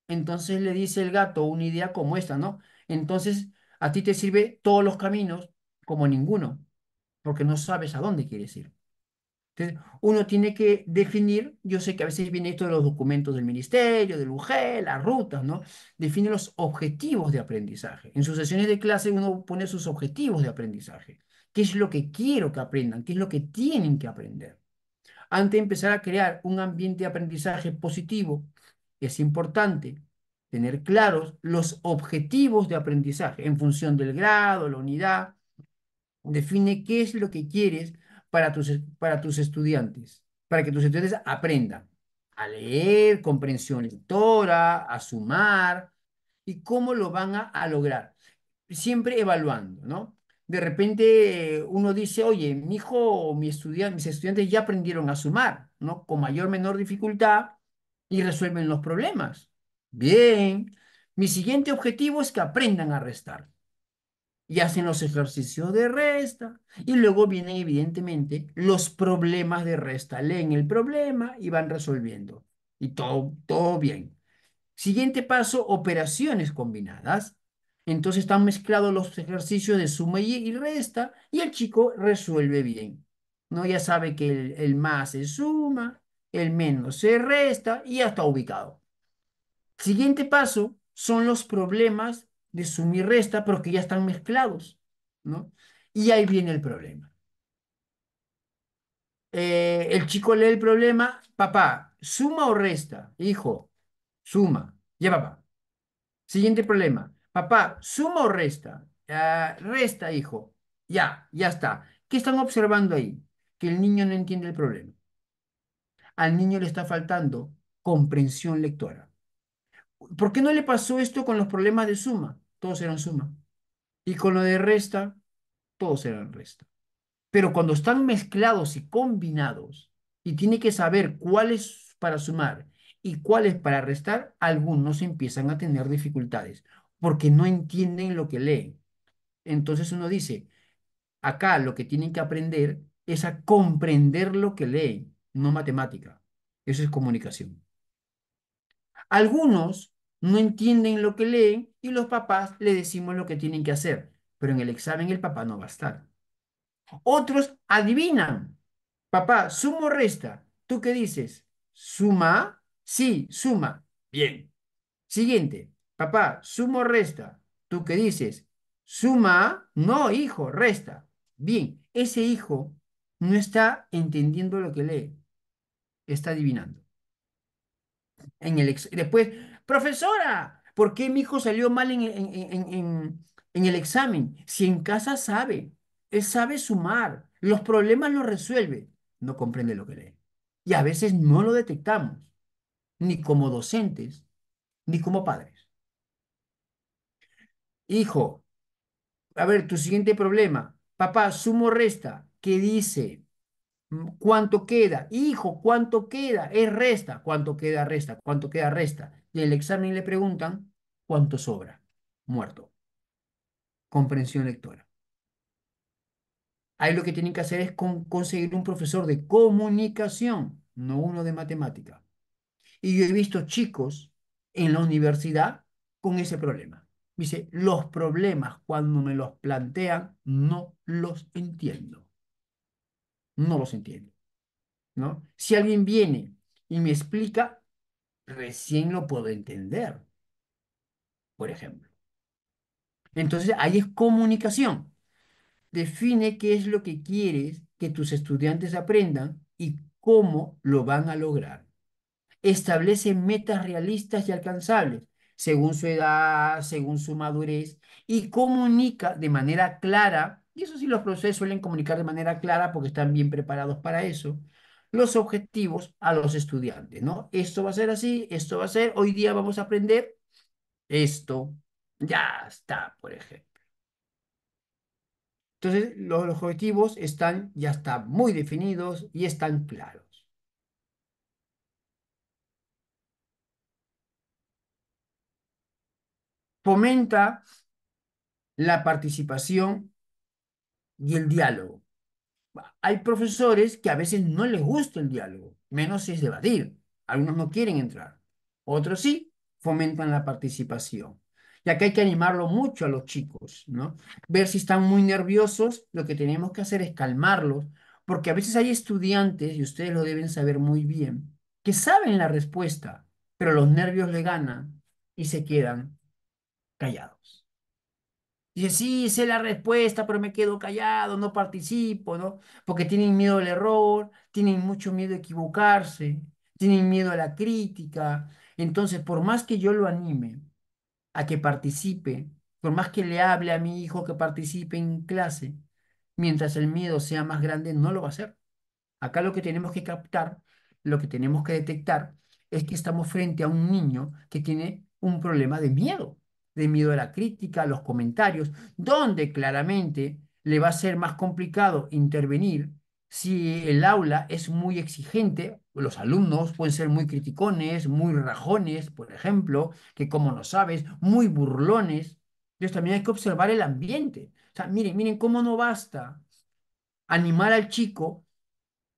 Speaker 2: Entonces le dice el gato una idea como esta, ¿no? Entonces a ti te sirve todos los caminos como ninguno, porque no sabes a dónde quieres ir. Entonces, uno tiene que definir, yo sé que a veces viene esto de los documentos del ministerio, del UGE, las rutas, ¿no? Define los objetivos de aprendizaje. En sus sesiones de clase uno pone sus objetivos de aprendizaje. ¿Qué es lo que quiero que aprendan? ¿Qué es lo que tienen que aprender? Antes de empezar a crear un ambiente de aprendizaje positivo, es importante tener claros los objetivos de aprendizaje en función del grado, la unidad. Define qué es lo que quieres para tus estudiantes, para que tus estudiantes aprendan a leer, comprensión lectora, a sumar y cómo lo van a lograr. Siempre evaluando, ¿no? de repente uno dice, oye, mi hijo o mis estudiantes ya aprendieron a sumar, ¿no? Con mayor o menor dificultad y resuelven los problemas. Bien, mi siguiente objetivo es que aprendan a restar y hacen los ejercicios de resta y luego vienen evidentemente los problemas de resta. Leen el problema y van resolviendo y todo bien. Siguiente paso, operaciones combinadas. Entonces están mezclados los ejercicios de suma y resta y el chico resuelve bien. ¿No? Ya sabe que el más se suma, el menos se resta y ya está ubicado. Siguiente paso son los problemas de suma y resta, pero que ya están mezclados, ¿no? Y ahí viene el problema. El chico lee el problema, papá, ¿suma o resta? Hijo, suma. Ya, papá. Siguiente problema. Papá, ¿suma o resta? Ah, resta, hijo. Ya está. ¿Qué están observando ahí? Que el niño no entiende el problema. Al niño le está faltando comprensión lectora. ¿Por qué no le pasó esto con los problemas de suma? Todos eran suma. Y con lo de resta, todos eran resta. Pero cuando están mezclados y combinados, y tiene que saber cuál es para sumar y cuál es para restar, algunos empiezan a tener dificultades porque no entienden lo que leen. Entonces uno dice, acá lo que tienen que aprender es a comprender lo que leen, no matemática. Eso es comunicación. Algunos no entienden lo que leen y los papás le decimos lo que tienen que hacer, pero en el examen el papá no va a estar. Otros adivinan. Papá, ¿suma o resta? ¿Tú qué dices? ¿Suma? Sí, suma. Bien. Siguiente. Papá, ¿suma o resta? ¿Tú qué dices? ¿Suma? No, hijo, resta. Bien. Ese hijo no está entendiendo lo que lee, está adivinando. Después, profesora, ¿por qué mi hijo salió mal en el examen? Si en casa sabe, él sabe sumar, los problemas los resuelve, no comprende lo que lee. Y a veces no lo detectamos, ni como docentes, ni como padres. Hijo, a ver, tu siguiente problema. Papá, sumo resta. ¿Qué dice? ¿Cuánto queda? Hijo, ¿cuánto queda? Es resta. ¿Cuánto queda? Resta. ¿Cuánto queda? Resta. Y en el examen le preguntan, ¿cuánto sobra? Muerto. Comprensión lectora. Ahí lo que tienen que hacer es conseguir un profesor de comunicación, no uno de matemática. Y yo he visto chicos en la universidad con ese problema. Dice, los problemas cuando me los plantean no los entiendo. No los entiendo, ¿no? Si alguien viene y me explica, recién lo puedo entender, por ejemplo. Entonces, ahí es comunicación. Define qué es lo que quieres que tus estudiantes aprendan y cómo lo van a lograr. Establece metas realistas y alcanzables según su edad, según su madurez y comunica de manera clara, y eso sí los profesores suelen comunicar de manera clara porque están bien preparados para eso, los objetivos a los estudiantes, ¿no? Esto va a ser así, esto va a ser, hoy día vamos a aprender esto, ya está, por ejemplo. Entonces, los objetivos ya están muy definidos y están claros. Fomenta la participación y el diálogo. Hay profesores que a veces no les gusta el diálogo, menos si es debatir. Algunos no quieren entrar, otros sí fomentan la participación. Ya que hay que animarlo mucho a los chicos, ¿no? Ver si están muy nerviosos, lo que tenemos que hacer es calmarlos, porque a veces hay estudiantes, y ustedes lo deben saber muy bien, que saben la respuesta, pero los nervios le ganan y se quedan callados. Dice, sí, sé la respuesta, pero me quedo callado, no participo, ¿no? Porque tienen miedo al error, tienen mucho miedo a equivocarse, tienen miedo a la crítica. Entonces, por más que yo lo anime a que participe, por más que le hable a mi hijo que participe en clase, mientras el miedo sea más grande, no lo va a hacer. Acá lo que tenemos que captar, lo que tenemos que detectar, es que estamos frente a un niño que tiene un problema de miedo a la crítica, a los comentarios, donde claramente le va a ser más complicado intervenir si el aula es muy exigente. Los alumnos pueden ser muy criticones, muy rajones, por ejemplo, que como no sabes, muy burlones. Entonces también hay que observar el ambiente. O sea, miren cómo no basta animar al chico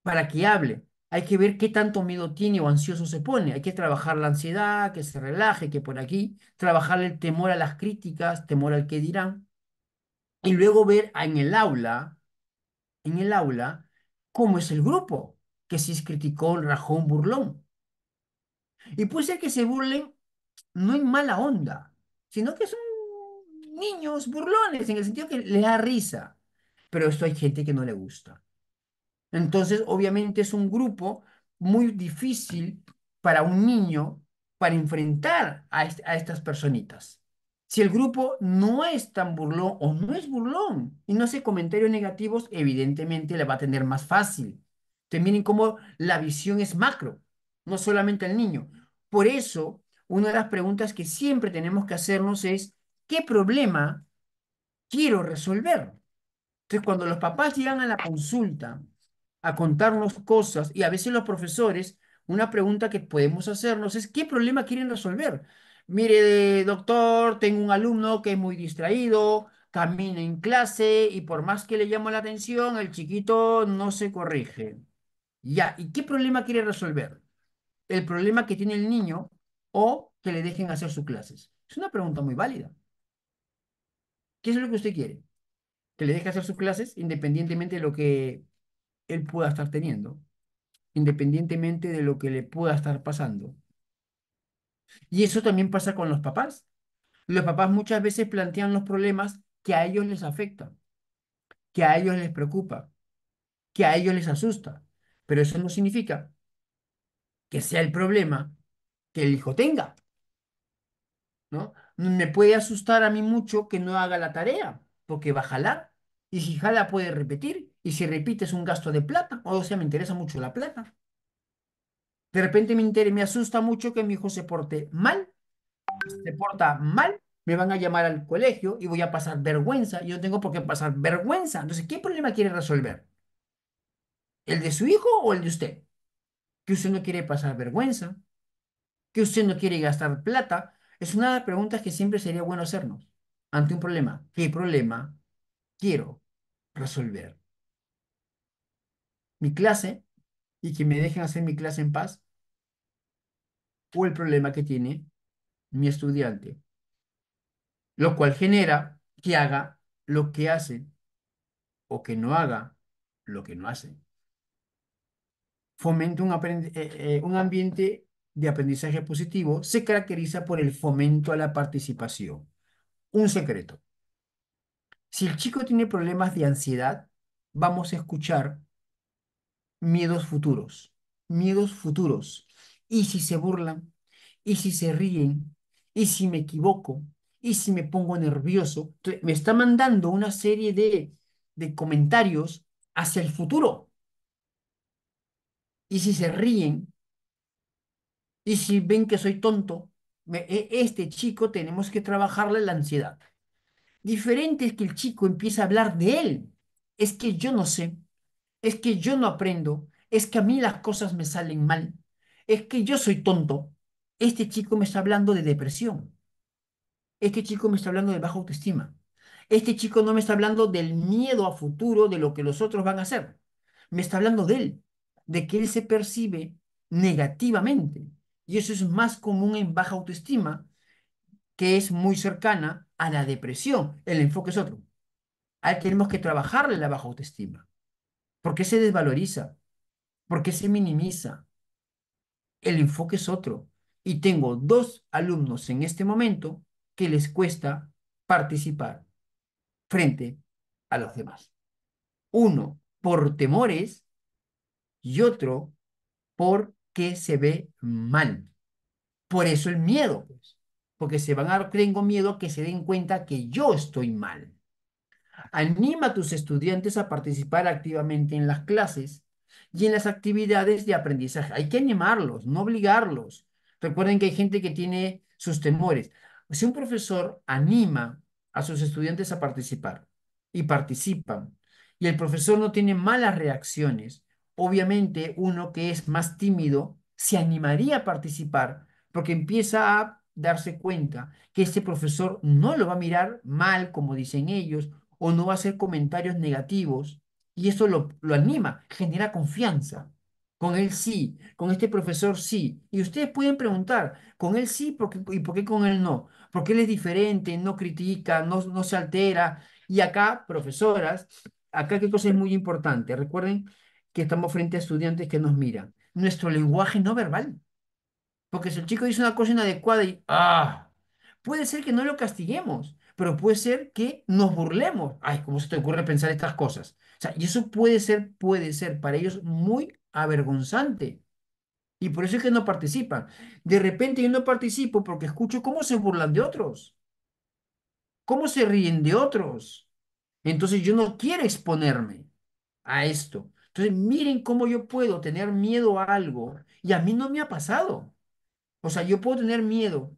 Speaker 2: para que hable. Hay que ver qué tanto miedo tiene o ansioso se pone. Hay que trabajar la ansiedad, que se relaje, que por aquí, trabajar el temor a las críticas, temor al que dirán, y luego ver en el aula, cómo es el grupo, que si es criticón, rajón, burlón. Y puede ser que se burlen no en mala onda, sino que son niños burlones, en el sentido que le da risa. Pero esto hay gente que no le gusta. Entonces, obviamente es un grupo muy difícil para un niño para enfrentar a estas personitas. Si el grupo no es tan burlón o no es burlón y no hace comentarios negativos, evidentemente le va a tener más fácil. Entonces, miren cómo la visión es macro, no solamente al niño. Por eso, una de las preguntas que siempre tenemos que hacernos es, ¿qué problema quiero resolver? Entonces, cuando los papás llegan a la consulta a contarnos cosas, y a veces los profesores, una pregunta que podemos hacernos es, ¿qué problema quieren resolver? Mire, doctor, tengo un alumno que es muy distraído, camina en clase y por más que le llamo la atención, el chiquito no se corrige. Ya, ¿y qué problema quiere resolver? ¿El problema que tiene el niño o que le dejen hacer sus clases? Es una pregunta muy válida. ¿Qué es lo que usted quiere? ¿Que le deje hacer sus clases independientemente de lo que él pueda estar teniendo, independientemente de lo que le pueda estar pasando? Y eso también pasa con los papás. Los papás muchas veces plantean los problemas que a ellos les afectan, que a ellos les preocupa, que a ellos les asusta. Pero eso no significa que sea el problema que el hijo tenga, ¿no? Me puede asustar a mí mucho que no haga la tarea, porque va a jalar. Y si jala puede repetir. Y si repite es un gasto de plata. O sea, me interesa mucho la plata. De repente me asusta mucho que mi hijo se porte mal. Si se porta mal, me van a llamar al colegio y voy a pasar vergüenza. Yo no tengo por qué pasar vergüenza. Entonces, ¿qué problema quiere resolver? ¿El de su hijo o el de usted? Que usted no quiere pasar vergüenza, que usted no quiere gastar plata. Es una de las preguntas que siempre sería bueno hacernos ante un problema. ¿Qué problema quiero resolver? ¿Mi clase y que me dejen hacer mi clase en paz? ¿O el problema que tiene mi estudiante? Lo cual genera que haga lo que hace o que no haga lo que no hace. Fomenta un ambiente de aprendizaje positivo, se caracteriza por el fomento a la participación. Un secreto. Si el chico tiene problemas de ansiedad, vamos a escuchar miedos futuros, miedos futuros. ¿Y si se burlan? ¿Y si se ríen? ¿Y si me equivoco? ¿Y si me pongo nervioso? Entonces, me está mandando una serie de comentarios hacia el futuro. ¿Y si se ríen? ¿Y si ven que soy tonto? Este chico tenemos que trabajarle la ansiedad. Diferente es que el chico empiece a hablar de él. Es que yo no sé, es que yo no aprendo, es que a mí las cosas me salen mal, es que yo soy tonto. Este chico me está hablando de depresión. Este chico me está hablando de baja autoestima. Este chico no me está hablando del miedo a futuro de lo que los otros van a hacer. Me está hablando de él, de que él se percibe negativamente. Y eso es más común en baja autoestima, que es muy cercana a la depresión. El enfoque es otro. Ahí tenemos que trabajarle la baja autoestima. ¿Por qué se desvaloriza? ¿Por qué se minimiza? El enfoque es otro. Y tengo dos alumnos en este momento que les cuesta participar frente a los demás. Uno por temores y otro porque se ve mal. Por eso el miedo, pues. Porque tengo miedo a que se den cuenta que yo estoy mal. Anima a tus estudiantes a participar activamente en las clases y en las actividades de aprendizaje. Hay que animarlos, no obligarlos. Recuerden que hay gente que tiene sus temores. Si un profesor anima a sus estudiantes a participar y participan. Y el profesor no tiene malas reacciones. Obviamente, uno que es más tímido se animaría a participar porque empieza a darse cuenta que este profesor no lo va a mirar mal, como dicen ellos, o no va a hacer comentarios negativos. Y eso lo anima, genera confianza. Con él sí, con este profesor sí. Y ustedes pueden preguntar, ¿con él sí y por qué con él no? Porque él es diferente, no critica, no se altera. Y acá, profesoras, acá qué cosa es muy importante. Recuerden que estamos frente a estudiantes que nos miran. Nuestro lenguaje no verbal. Porque si el chico dice una cosa inadecuada y puede ser que no lo castiguemos, pero puede ser que nos burlemos. Ay, ¿cómo se te ocurre pensar estas cosas? O sea, y eso puede ser para ellos muy avergonzante. Y por eso es que no participan. De repente yo no participo porque escucho cómo se burlan de otros, cómo se ríen de otros. Entonces yo no quiero exponerme a esto. Entonces miren cómo yo puedo tener miedo a algo y a mí no me ha pasado. O sea, yo puedo tener miedo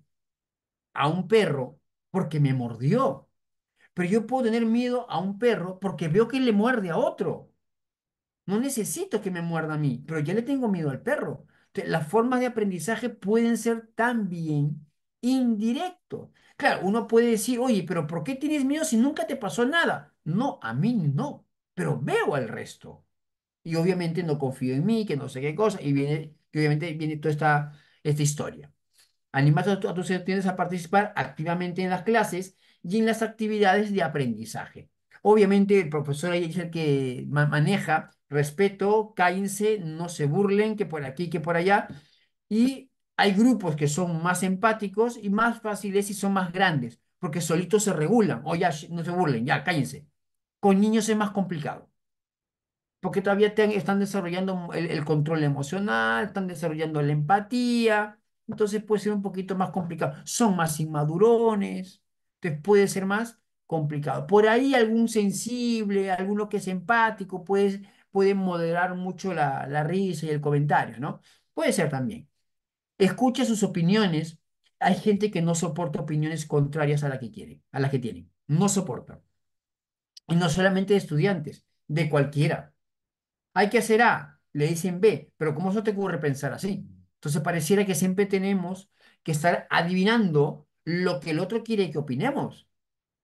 Speaker 2: a un perro porque me mordió, pero yo puedo tener miedo a un perro porque veo que le muerde a otro. No necesito que me muerda a mí, pero ya le tengo miedo al perro. Entonces, las formas de aprendizaje pueden ser también indirectos. Claro, uno puede decir, oye, pero ¿por qué tienes miedo si nunca te pasó nada? No, a mí no, pero veo al resto. Y obviamente no confío en mí, que no sé qué cosa, y obviamente viene toda esta historia. Animas a tus estudiantes a participar activamente en las clases y en las actividades de aprendizaje. Obviamente el profesor ahí es el que maneja respeto, cállense, no se burlen, que por aquí, que por allá. Y hay grupos que son más empáticos y más fáciles y son más grandes, porque solitos se regulan. O ya, no se burlen, ya, cállense. Con niños es más complicado porque todavía están desarrollando el control emocional, están desarrollando la empatía, entonces puede ser un poquito más complicado. Son más inmadurones, entonces puede ser más complicado. Por ahí algún sensible, alguno que es empático, puede moderar mucho la risa y el comentario, ¿no? Puede ser también. Escucha sus opiniones. Hay gente que no soporta opiniones contrarias a la que quieren, a las que tienen. No soporta. Y no solamente de estudiantes, de cualquiera. Hay que hacer A, le dicen B, pero ¿cómo se te ocurre pensar así? Entonces pareciera que siempre tenemos que estar adivinando lo que el otro quiere que opinemos,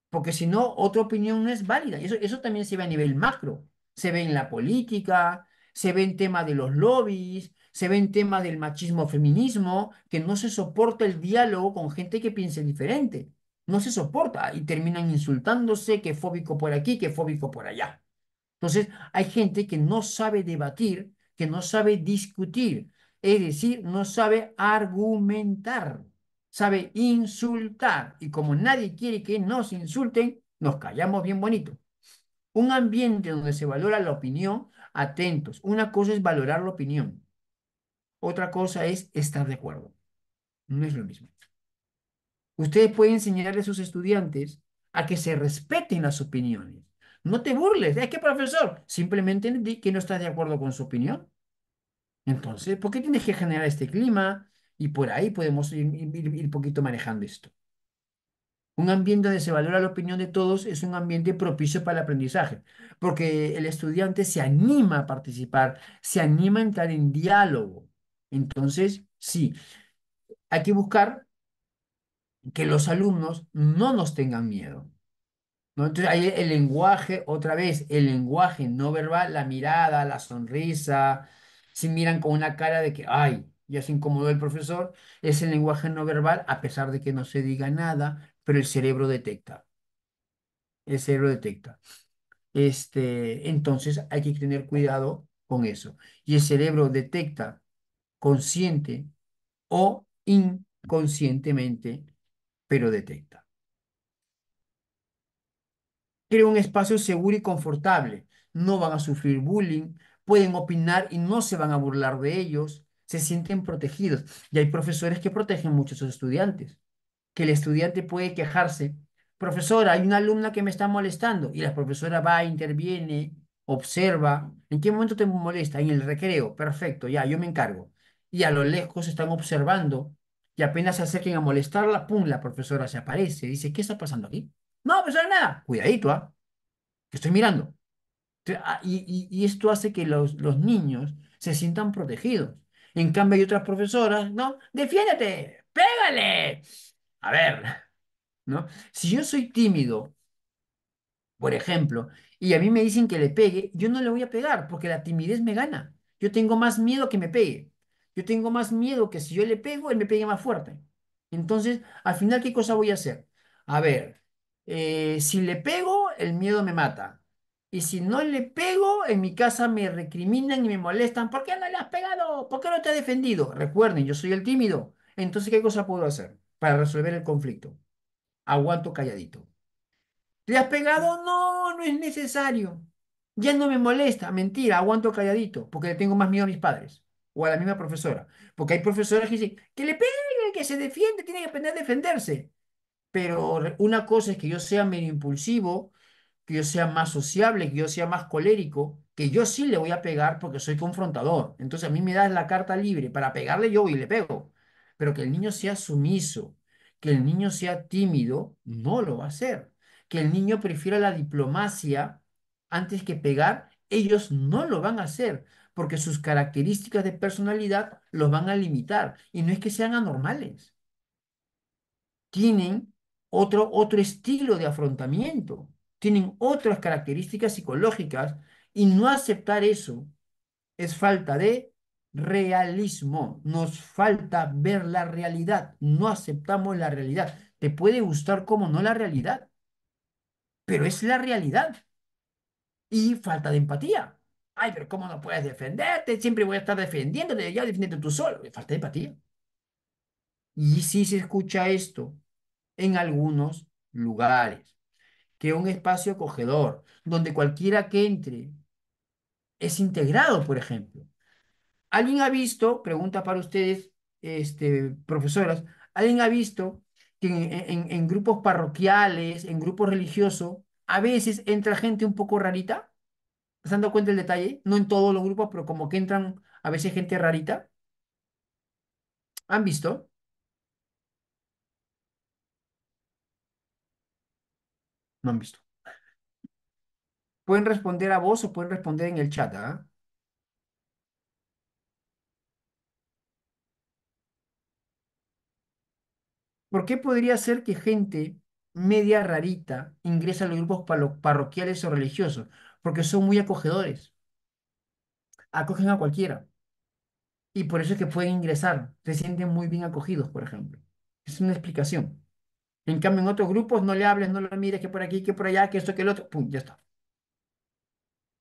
Speaker 2: porque si no, otra opinión no es válida. Y eso también se ve a nivel macro. Se ve en la política, se ve en tema de los lobbies, se ve en tema del machismo feminismo, que no se soporta el diálogo con gente que piense diferente. No se soporta y terminan insultándose, que fóbico por aquí, que fóbico por allá. Entonces, hay gente que no sabe debatir, que no sabe discutir, es decir, no sabe argumentar, sabe insultar. Y como nadie quiere que nos insulten, nos callamos bien bonito. Un ambiente donde se valora la opinión, atentos. Una cosa es valorar la opinión, otra cosa es estar de acuerdo. No es lo mismo. Ustedes pueden enseñarle a sus estudiantes a que se respeten las opiniones. No te burles. Es que, profesor, simplemente di que no estás de acuerdo con su opinión. Entonces, ¿por qué tienes que generar este clima? Y por ahí podemos ir poquito manejando esto. Un ambiente donde se valora la opinión de todos es un ambiente propicio para el aprendizaje, porque el estudiante se anima a participar, se anima a entrar en diálogo. Entonces, sí, hay que buscar que los alumnos no nos tengan miedo. ¿No? Entonces ahí el lenguaje, otra vez, el lenguaje no verbal, la mirada, la sonrisa, si miran con una cara de que, ay, ya se incomodó el profesor, es el lenguaje no verbal, a pesar de que no se diga nada, pero el cerebro detecta, el cerebro detecta. Entonces hay que tener cuidado con eso. Y el cerebro detecta consciente o inconscientemente, pero detecta. Crea un espacio seguro y confortable. No van a sufrir bullying, pueden opinar y no se van a burlar de ellos, se sienten protegidos. Y hay profesores que protegen mucho a sus estudiantes, que el estudiante puede quejarse. Profesora, hay una alumna que me está molestando y la profesora va, interviene, observa. ¿En qué momento te molesta? En el recreo. Perfecto, ya, yo me encargo. Y a lo lejos están observando y apenas se acerquen a molestarla, ¡pum! La profesora se aparece, dice, ¿qué está pasando aquí? No, profesora, nada. Cuidadito, ¿ah? que estoy mirando. Y esto hace que los niños se sientan protegidos. En cambio, hay otras profesoras, ¿no? ¡Defiéndete! ¡Pégale! A ver, ¿no? Si yo soy tímido, por ejemplo, y a mí me dicen que le pegue, yo no le voy a pegar porque la timidez me gana. Yo tengo más miedo que me pegue. Yo tengo más miedo que si yo le pego, él me pegue más fuerte. Entonces, al final, ¿qué cosa voy a hacer? A ver, si le pego, el miedo me mata. Y si no le pego, en mi casa me recriminan y me molestan. ¿Por qué no le has pegado? ¿Por qué no te has defendido? Recuerden, yo soy el tímido. Entonces, ¿qué cosa puedo hacer para resolver el conflicto? Aguanto calladito. ¿Le has pegado? No, no es necesario. Ya no me molesta. Mentira, aguanto calladito, porque le tengo más miedo a mis padres o a la misma profesora. Porque hay profesoras que dicen, que le pegue, que se defiende, tiene que aprender a defenderse. Pero una cosa es que yo sea medio impulsivo, que yo sea más sociable, que yo sea más colérico, que yo sí le voy a pegar porque soy confrontador. Entonces a mí me das la carta libre para pegarle yo y le pego. Pero que el niño sea sumiso, que el niño sea tímido, no lo va a hacer. Que el niño prefiera la diplomacia antes que pegar, ellos no lo van a hacer porque sus características de personalidad los van a limitar. Y no es que sean anormales, tienen otro estilo de afrontamiento, tienen otras características psicológicas y no aceptar eso es falta de realismo. Nos falta ver la realidad, no aceptamos la realidad. Te puede gustar como no la realidad, pero es la realidad y falta de empatía. Ay, pero ¿cómo no puedes defenderte? Siempre voy a estar defendiéndote, ya defiéndete tú solo. Falta de empatía. Y sí se escucha esto en algunos lugares, que un espacio acogedor, donde cualquiera que entre es integrado, por ejemplo. ¿Alguien ha visto, pregunta para ustedes, profesoras, alguien ha visto que en grupos parroquiales, en grupos religiosos, a veces entra gente un poco rarita? ¿Se han dado cuenta del detalle? No en todos los grupos, pero como que entran a veces gente rarita. ¿Han visto? No han visto. Pueden responder a vos o pueden responder en el chat, ¿ah? ¿Por qué podría ser que gente media rarita ingresa a los grupos parroquiales o religiosos? Porque son muy acogedores, acogen a cualquiera y por eso es que pueden ingresar, se sienten muy bien acogidos, por ejemplo. Es una explicación. En cambio, en otros grupos no le hables, no lo mires, que por aquí, que por allá, que esto, que el otro, pum, ya está.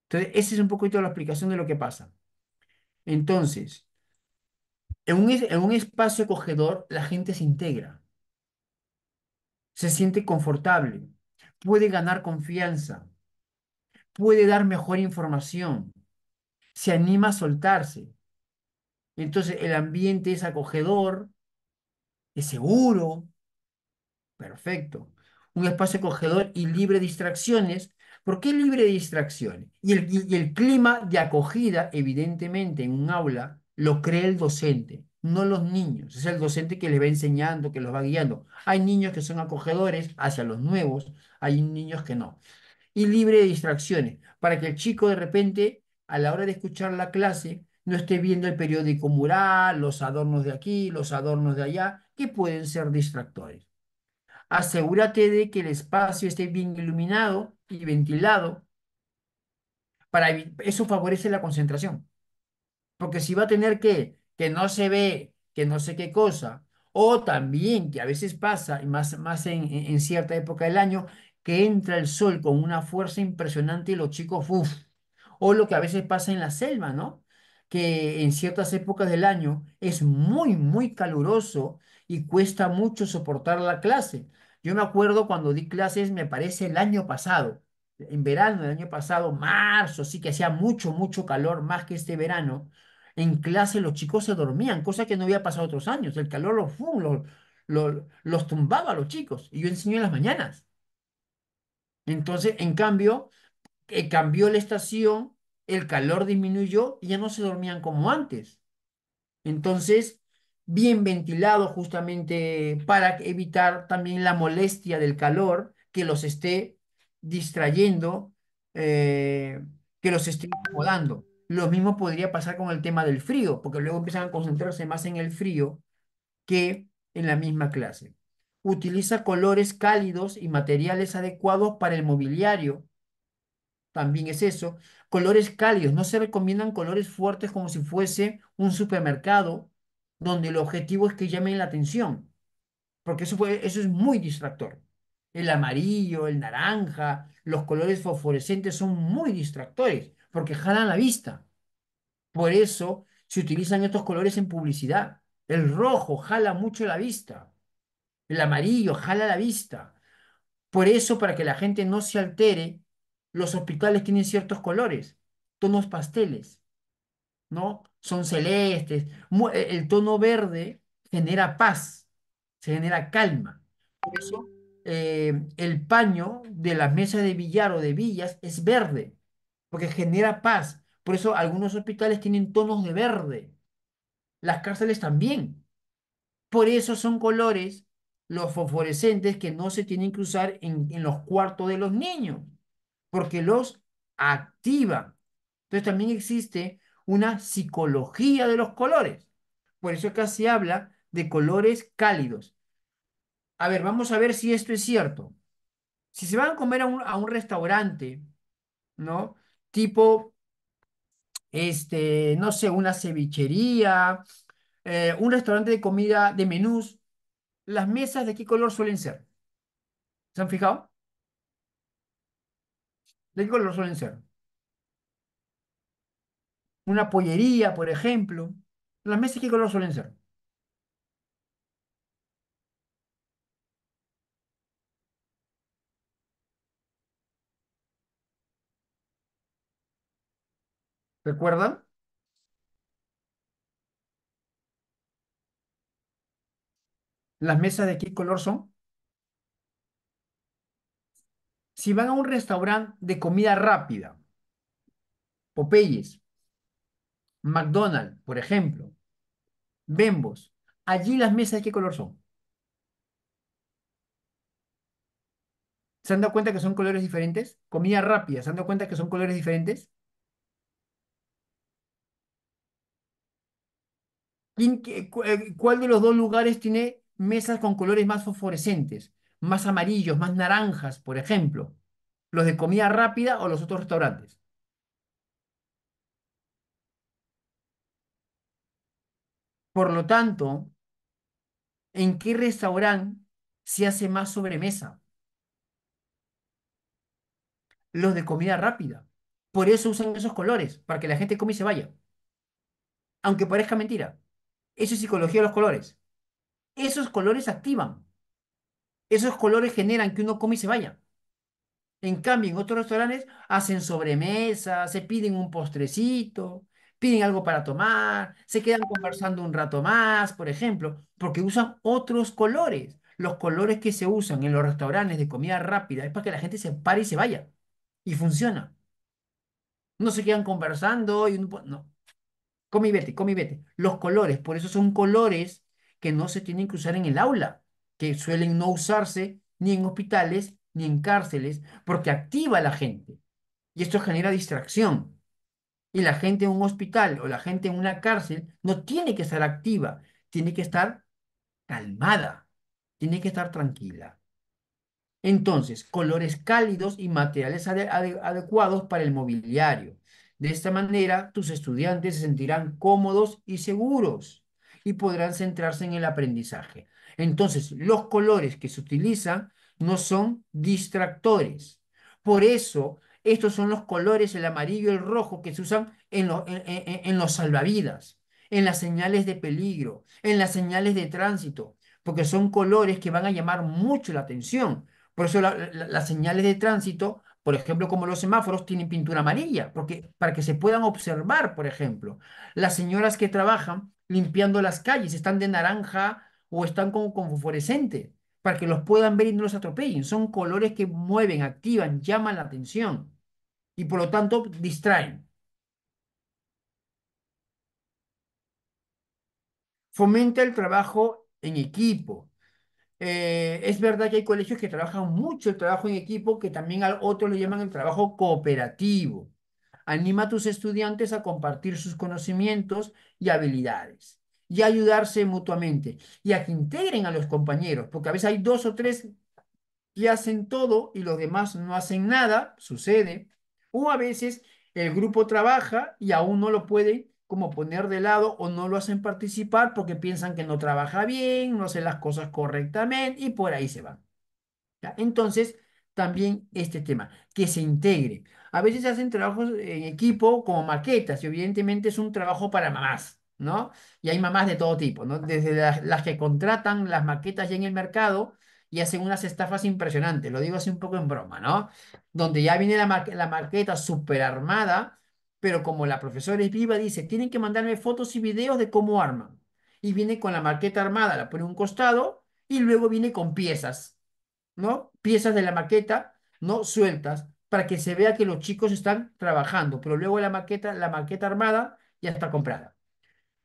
Speaker 2: Entonces, esa es un poquito la explicación de lo que pasa. Entonces, en un espacio acogedor, la gente se integra, se siente confortable, puede ganar confianza, puede dar mejor información, se anima a soltarse. Entonces el ambiente es acogedor, es seguro, perfecto. Un espacio acogedor y libre de distracciones. ¿Por qué libre de distracciones? Y el clima de acogida, evidentemente, en un aula lo crea el docente, no los niños. Es el docente que les va enseñando, que los va guiando. Hay niños que son acogedores hacia los nuevos, hay niños que no. Y libre de distracciones, para que el chico de repente, a la hora de escuchar la clase, no esté viendo el periódico mural, los adornos de aquí, los adornos de allá, que pueden ser distractores. Asegúrate de que el espacio esté bien iluminado y ventilado, eso favorece la concentración. Porque si va a tener que no se ve, que no sé qué cosa, o también que a veces pasa, y más en cierta época del año, que entra el sol con una fuerza impresionante y los chicos, uff, o lo que a veces pasa en la selva, ¿no? Que en ciertas épocas del año es muy, muy caluroso y cuesta mucho soportar la clase. Yo me acuerdo cuando di clases, me parece el año pasado, en verano del año pasado, marzo, sí que hacía mucho, mucho calor, más que este verano. En clase los chicos se dormían, cosa que no había pasado otros años. El calor los tumbaba a los chicos y yo enseño en las mañanas. Entonces, en cambio, cambió la estación, el calor disminuyó y ya no se dormían como antes. Entonces, bien ventilado justamente para evitar también la molestia del calor que los esté distrayendo eh, que los esté incomodando. Lo mismo podría pasar con el tema del frío, porque luego empiezan a concentrarse más en el frío que en la misma clase. Utiliza colores cálidos y materiales adecuados para el mobiliario. También es eso. Colores cálidos. No se recomiendan colores fuertes como si fuese un supermercado, donde el objetivo es que llamen la atención, porque eso es muy distractor. El amarillo, el naranja, los colores fosforescentes son muy distractores, porque jalan la vista. Por eso se utilizan estos colores en publicidad. El rojo jala mucho la vista. El amarillo jala la vista. Por eso, para que la gente no se altere, los hospitales tienen ciertos colores, tonos pasteles, ¿no? Son celestes. El tono verde genera paz, se genera calma. Por eso, el paño de las mesas de billar o de billas es verde, porque genera paz. Por eso algunos hospitales tienen tonos de verde, las cárceles también. Por eso son colores los fosforescentes que no se tienen que usar en los cuartos de los niños, porque los activan. Entonces también existe una psicología de los colores. Por eso acá se habla de colores cálidos. A ver, vamos a ver si esto es cierto. Si se van a comer a un restaurante, ¿no? Tipo, no sé, una cevichería, un restaurante de comida de menús, ¿las mesas de qué color suelen ser? ¿Se han fijado? ¿De qué color suelen ser? Una pollería, por ejemplo. ¿Las mesas de qué color suelen ser? ¿Recuerdan? ¿Las mesas de qué color son? Si van a un restaurante de comida rápida, Popeyes, McDonald's, por ejemplo, Bembos, allí las mesas de qué color son. ¿Se han dado cuenta que son colores diferentes? Comida rápida, ¿se han dado cuenta que son colores diferentes? ¿Cuál de los dos lugares tiene mesas con colores más fosforescentes, más amarillos, más naranjas, por ejemplo? ¿Los de comida rápida o los otros restaurantes? Por lo tanto, ¿en qué restaurante se hace más sobremesa? Los de comida rápida. Por eso usan esos colores, para que la gente come y se vaya. Aunque parezca mentira. Eso es psicología de los colores. Esos colores activan. Esos colores generan que uno come y se vaya. En cambio, en otros restaurantes hacen sobremesa, se piden un postrecito, piden algo para tomar, se quedan conversando un rato más, por ejemplo, porque usan otros colores. Los colores que se usan en los restaurantes de comida rápida es para que la gente se pare y se vaya. Y funciona. No se quedan conversando y no. Come y vete, come y vete. Los colores, por eso son colores que no se tienen que usar en el aula, que suelen no usarse ni en hospitales ni en cárceles, porque activa a la gente. Y esto genera distracción. Y la gente en un hospital o la gente en una cárcel no tiene que estar activa, tiene que estar calmada, tiene que estar tranquila. Entonces, colores cálidos y materiales adecuados para el mobiliario. De esta manera, tus estudiantes se sentirán cómodos y seguros y podrán centrarse en el aprendizaje. Entonces, los colores que se utilizan no son distractores. Por eso, estos son los colores, el amarillo y el rojo, que se usan en los salvavidas, en las señales de peligro, en las señales de tránsito, porque son colores que van a llamar mucho la atención. Por eso las señales de tránsito, por ejemplo, como los semáforos, tienen pintura amarilla, porque, para que se puedan observar, por ejemplo. Las señoras que trabajan limpiando las calles están de naranja o están con fosforescente, para que los puedan ver y no los atropellen. Son colores que mueven, activan, llaman la atención y por lo tanto distraen. Fomenta el trabajo en equipo. Es verdad que hay colegios que trabajan mucho el trabajo en equipo, que también a otros le llaman el trabajo cooperativo. Anima a tus estudiantes a compartir sus conocimientos y habilidades y a ayudarse mutuamente y a que integren a los compañeros, porque a veces hay dos o tres que hacen todo y los demás no hacen nada, sucede, o a veces el grupo trabaja y aún no lo pueden como poner de lado o no lo hacen participar porque piensan que no trabaja bien, no hace las cosas correctamente y por ahí se van. ¿Ya? Entonces, también este tema, que se integre. A veces se hacen trabajos en equipo como maquetas y evidentemente es un trabajo para mamás, ¿no? Y hay mamás de todo tipo, ¿no? Desde las que contratan las maquetas ya en el mercado y hacen unas estafas impresionantes, lo digo así un poco en broma, ¿no? Donde ya viene la maqueta súper armada, pero como la profesora es viva, dice, tienen que mandarme fotos y videos de cómo arman. Y viene con la maqueta armada, la pone a un costado y luego viene con piezas, ¿no? Piezas de la maqueta, ¿no? Sueltas, para que se vea que los chicos están trabajando, pero luego la maqueta armada ya está comprada.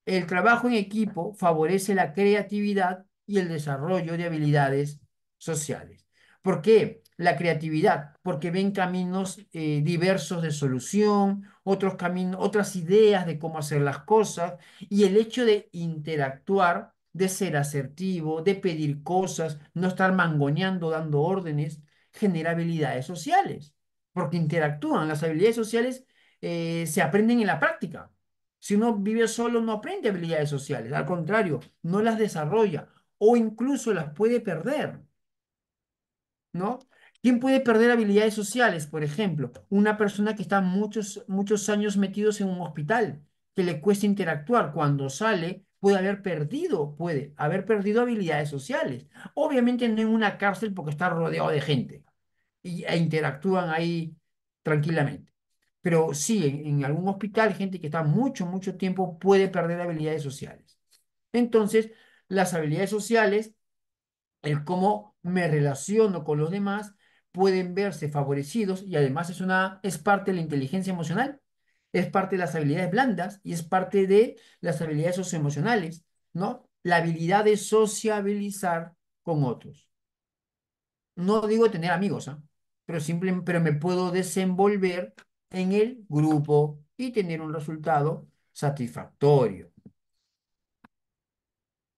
Speaker 2: El trabajo en equipo favorece la creatividad y el desarrollo de habilidades sociales. ¿Por qué? La creatividad, porque ven caminos diversos de solución, otros caminos, otras ideas de cómo hacer las cosas, y el hecho de interactuar, de ser asertivo, de pedir cosas, no estar mangoneando, dando órdenes, genera habilidades sociales, porque interactúan. Las habilidades sociales se aprenden en la práctica. Si uno vive solo, no aprende habilidades sociales, al contrario, no las desarrolla o incluso las puede perder, ¿no? ¿Quién puede perder habilidades sociales? Por ejemplo, una persona que está muchos años metidos en un hospital, que le cuesta interactuar, cuando sale puede haber perdido habilidades sociales. Obviamente no en una cárcel porque está rodeado de gente e interactúan ahí tranquilamente. Pero sí, en algún hospital, gente que está mucho tiempo puede perder habilidades sociales. Entonces, las habilidades sociales, el cómo me relaciono con los demás, pueden verse favorecidos y además es parte de la inteligencia emocional, es parte de las habilidades blandas y es parte de las habilidades socioemocionales, ¿no? La habilidad de sociabilizar con otros. No digo tener amigos, ¿ah? Pero me puedo desenvolver en el grupo y tener un resultado satisfactorio.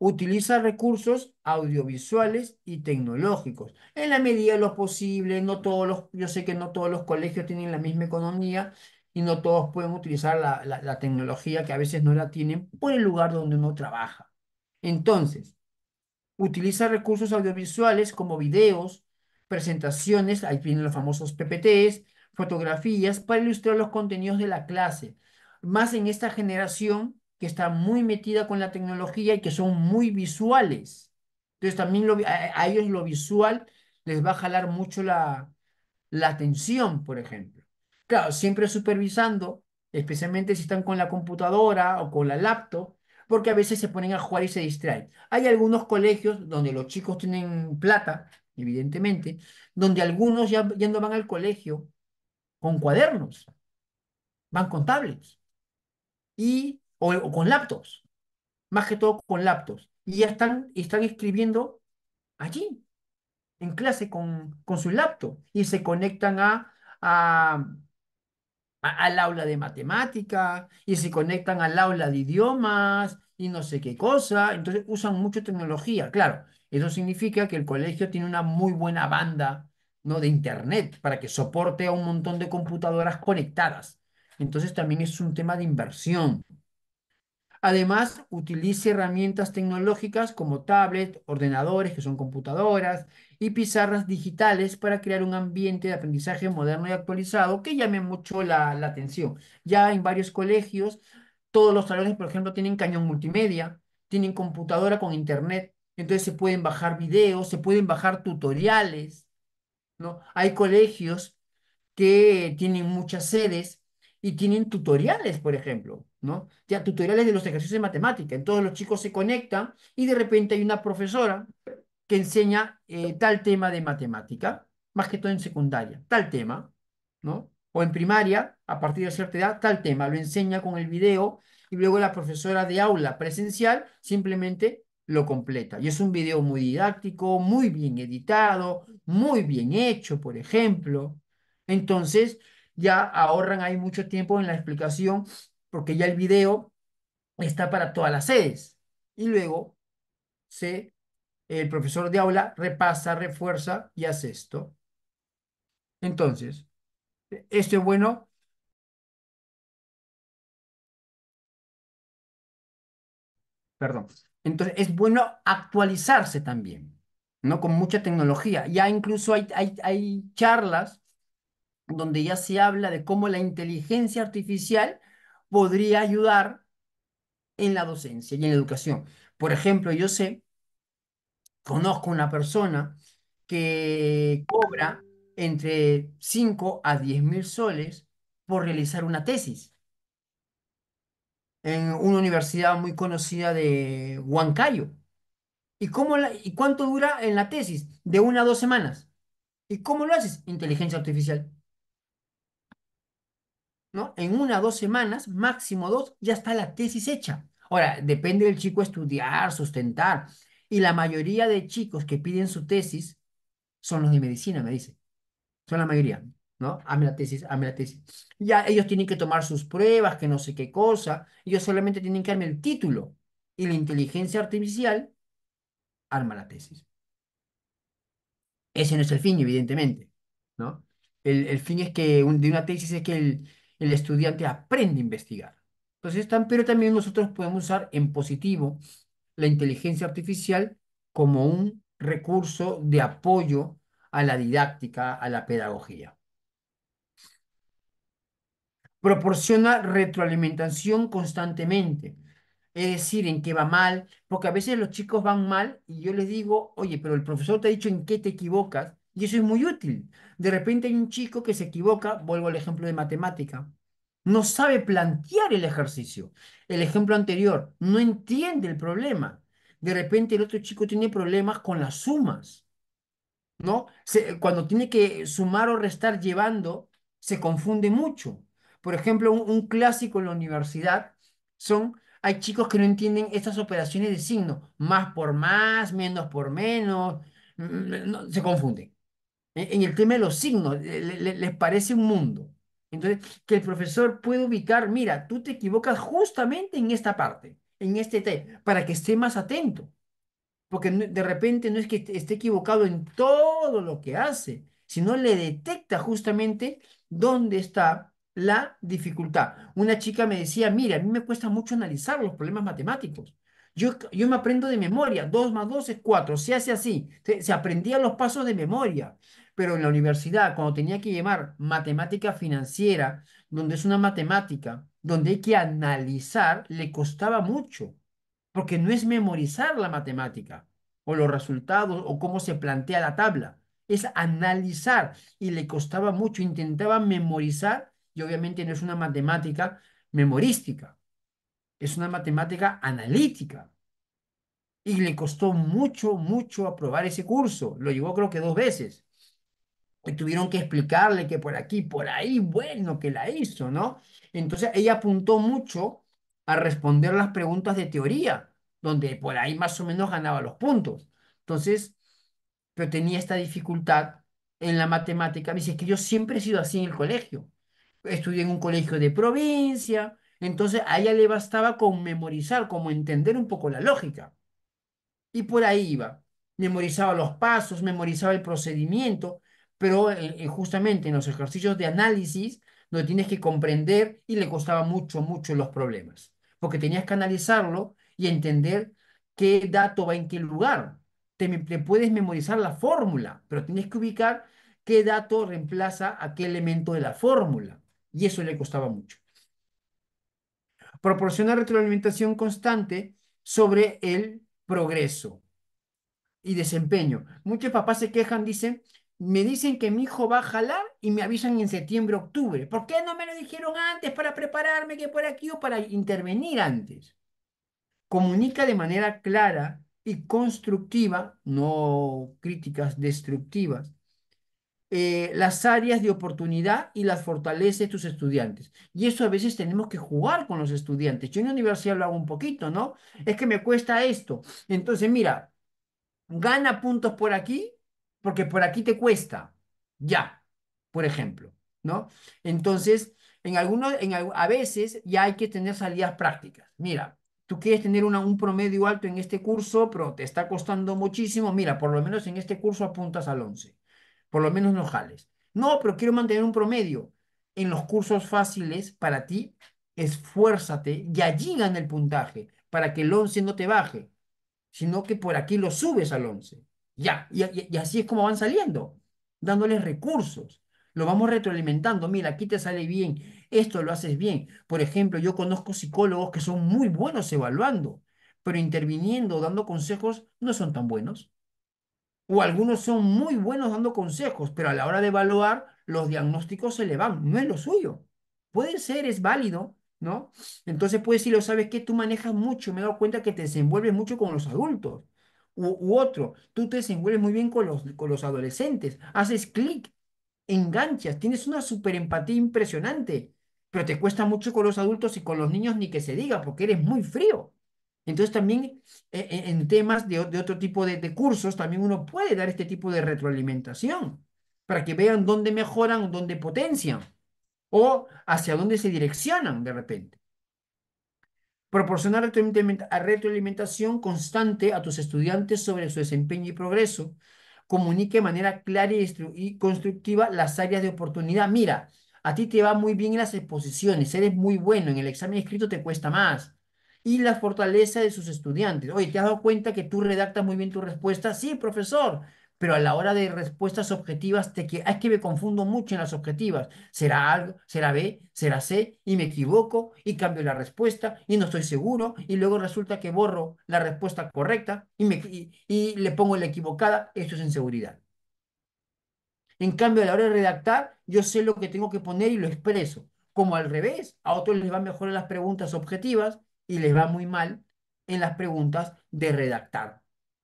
Speaker 2: Utiliza recursos audiovisuales y tecnológicos. En la medida de lo posible, yo sé que no todos los colegios tienen la misma economía y no todos pueden utilizar la tecnología que a veces no la tienen por el lugar donde uno trabaja. Entonces, utiliza recursos audiovisuales como videos, presentaciones, ahí vienen los famosos PPTs, fotografías, para ilustrar los contenidos de la clase. Más en esta generación que está muy metida con la tecnología y que son muy visuales. Entonces también a ellos lo visual les va a jalar mucho la atención, por ejemplo. Claro, siempre supervisando, especialmente si están con la computadora o con la laptop, porque a veces se ponen a jugar y se distraen. Hay algunos colegios donde los chicos tienen plata, evidentemente, donde algunos ya no van al colegio con cuadernos, van con tablets o con laptops, más que todo con laptops, y ya están escribiendo allí, en clase con su laptop, y se conectan a al aula de matemática y se conectan al aula de idiomas y no sé qué cosa. Entonces usan mucho tecnología. Claro, eso significa que el colegio tiene una muy buena banda, ¿no? de internet para que soporte a un montón de computadoras conectadas. Entonces también es un tema de inversión. Además, utilice herramientas tecnológicas como tablets, ordenadores, que son computadoras, y pizarras digitales para crear un ambiente de aprendizaje moderno y actualizado que llame mucho la atención. Ya en varios colegios, todos los salones, por ejemplo, tienen cañón multimedia, tienen computadora con internet, entonces se pueden bajar videos, se pueden bajar tutoriales, ¿no? Hay colegios que tienen muchas sedes y tienen tutoriales, por ejemplo, ¿no? Ya tutoriales de los ejercicios de matemática. Entonces los chicos se conectan y de repente hay una profesora que enseña tal tema de matemática, más que todo en secundaria, tal tema, ¿no? O en primaria, a partir de cierta edad, tal tema, lo enseña con el video y luego la profesora de aula presencial simplemente lo completa. Y es un video muy didáctico, muy bien editado, muy bien hecho, por ejemplo. Entonces, ya ahorran ahí mucho tiempo en la explicación, porque ya el video está para todas las sedes. Y luego el profesor de aula repasa, refuerza y hace esto. Entonces, esto es bueno. Perdón. Entonces, es bueno actualizarse también, ¿no? Con mucha tecnología. Ya incluso hay charlas donde ya se habla de cómo la inteligencia artificial podría ayudar en la docencia y en la educación. Por ejemplo, conozco una persona que cobra entre 5 a 10 mil soles por realizar una tesis en una universidad muy conocida de Huancayo. ¿Y cuánto dura en la tesis? De 1 a 2 semanas. ¿Y cómo lo haces? Inteligencia artificial, ¿no? En 1 a 2 semanas, máximo dos, ya está la tesis hecha. Ahora, depende del chico estudiar, sustentar. Y la mayoría de chicos que piden su tesis son los de medicina, me dice. Son la mayoría, ¿no? Hazme la tesis, hazme la tesis. Ya ellos tienen que tomar sus pruebas, que no sé qué cosa. Ellos solamente tienen que darme el título. Y la inteligencia artificial arma la tesis. Ese no es el fin, evidentemente, ¿no? El fin es de una tesis es que el estudiante aprende a investigar. Entonces, pero también nosotros podemos usar en positivo la inteligencia artificial como un recurso de apoyo a la didáctica, a la pedagogía. Proporciona retroalimentación constantemente. Es decir, en qué va mal, porque a veces los chicos van mal y yo les digo, oye, pero el profesor te ha dicho en qué te equivocas y eso es muy útil. De repente hay un chico que se equivoca, vuelvo al ejemplo de matemática, no sabe plantear el ejercicio. El ejemplo anterior, no entiende el problema. De repente el otro chico tiene problemas con las sumas. ¿No? Cuando tiene que sumar o restar llevando, se confunde mucho. Por ejemplo, un clásico en la universidad hay chicos que no entienden estas operaciones de signo, más por más, menos por menos, se confunden. En el tema de los signos, les parece un mundo. Entonces, que el profesor puede ubicar, mira, tú te equivocas justamente en esta parte, en este tema, para que esté más atento porque de repente no es que esté equivocado en todo lo que hace, sino le detecta justamente dónde está la dificultad. Una chica me decía, mira, a mí me cuesta mucho analizar los problemas matemáticos. Yo me aprendo de memoria, 2 más 2 es 4, se hace así, se aprendía los pasos de memoria, pero en la universidad, cuando tenía que llevar matemática financiera, donde es una matemática, donde hay que analizar, le costaba mucho porque no es memorizar la matemática o los resultados o cómo se plantea la tabla, es analizar y le costaba mucho, intentaba memorizar y obviamente no es una matemática memorística, es una matemática analítica y le costó mucho, mucho aprobar ese curso, lo llevó creo que 2 veces. Y tuvieron que explicarle que por aquí, por ahí, bueno, que la hizo, ¿no? Entonces ella apuntó mucho a responder las preguntas de teoría, donde por ahí más o menos ganaba los puntos. Entonces, pero tenía esta dificultad en la matemática. Me dice, es que yo siempre he sido así en el colegio. Estudié en un colegio de provincia, entonces a ella le bastaba con memorizar, como entender un poco la lógica. Y por ahí iba. Memorizaba los pasos, memorizaba el procedimiento, pero justamente en los ejercicios de análisis, donde tienes que comprender y le costaba mucho, mucho los problemas, porque tenías que analizarlo y entender qué dato va en qué lugar. Te puedes memorizar la fórmula, pero tienes que ubicar qué dato reemplaza a qué elemento de la fórmula. Y eso le costaba mucho. Proporciona retroalimentación constante sobre el progreso y desempeño. Muchos papás se quejan, me dicen que mi hijo va a jalar y me avisan en septiembre, octubre. ¿Por qué no me lo dijeron antes para prepararme que por aquí o para intervenir antes? Comunica de manera clara y constructiva, no críticas destructivas, las áreas de oportunidad y las fortalece tus estudiantes. Y eso a veces tenemos que jugar con los estudiantes. Yo en la universidad lo hago un poquito, ¿no? Es que me cuesta esto. Entonces, mira, gana puntos por aquí porque por aquí te cuesta. Ya, por ejemplo, ¿no? Entonces, a veces ya hay que tener salidas prácticas. Mira, tú quieres tener un promedio alto en este curso, pero te está costando muchísimo. Mira, por lo menos en este curso apuntas al 11. Por lo menos no jales. No, pero quiero mantener un promedio. En los cursos fáciles para ti, esfuérzate y allí gana el puntaje para que el 11 no te baje, sino que por aquí lo subes al 11. Ya, y así es como van saliendo, dándoles recursos. Lo vamos retroalimentando. Mira, aquí te sale bien, esto lo haces bien. Por ejemplo, yo conozco psicólogos que son muy buenos evaluando, pero interviniendo, dando consejos, no son tan buenos. O algunos son muy buenos dando consejos, pero a la hora de evaluar, los diagnósticos se le van. No es lo suyo. Puede ser, es válido, ¿no? Entonces, pues, si lo sabes que tú manejas mucho, me he dado cuenta que te desenvuelves mucho con los adultos. U otro, tú te desenvuelves muy bien con los adolescentes. Haces clic, enganchas, tienes una super empatía impresionante, pero te cuesta mucho con los adultos y con los niños ni que se diga, porque eres muy frío. Entonces también en temas de otro tipo de cursos, también uno puede dar este tipo de retroalimentación para que vean dónde mejoran, dónde potencian o hacia dónde se direccionan de repente. Proporcionar retroalimentación constante a tus estudiantes sobre su desempeño y progreso. Comunique de manera clara y constructiva las áreas de oportunidad. Mira, a ti te va muy bien en las exposiciones, eres muy bueno, en el examen escrito te cuesta más. Y la fortaleza de sus estudiantes. Oye, ¿te has dado cuenta que tú redactas muy bien tu respuesta? Sí, profesor, pero a la hora de respuestas objetivas, es que me confundo mucho en las objetivas. Será algo, será B, será C, y me equivoco y cambio la respuesta y no estoy seguro, y luego resulta que borro la respuesta correcta y le pongo la equivocada. Esto es inseguridad. En cambio, a la hora de redactar, yo sé lo que tengo que poner y lo expreso. Como al revés, a otros les va mejor en las preguntas objetivas y les va muy mal en las preguntas de redactar.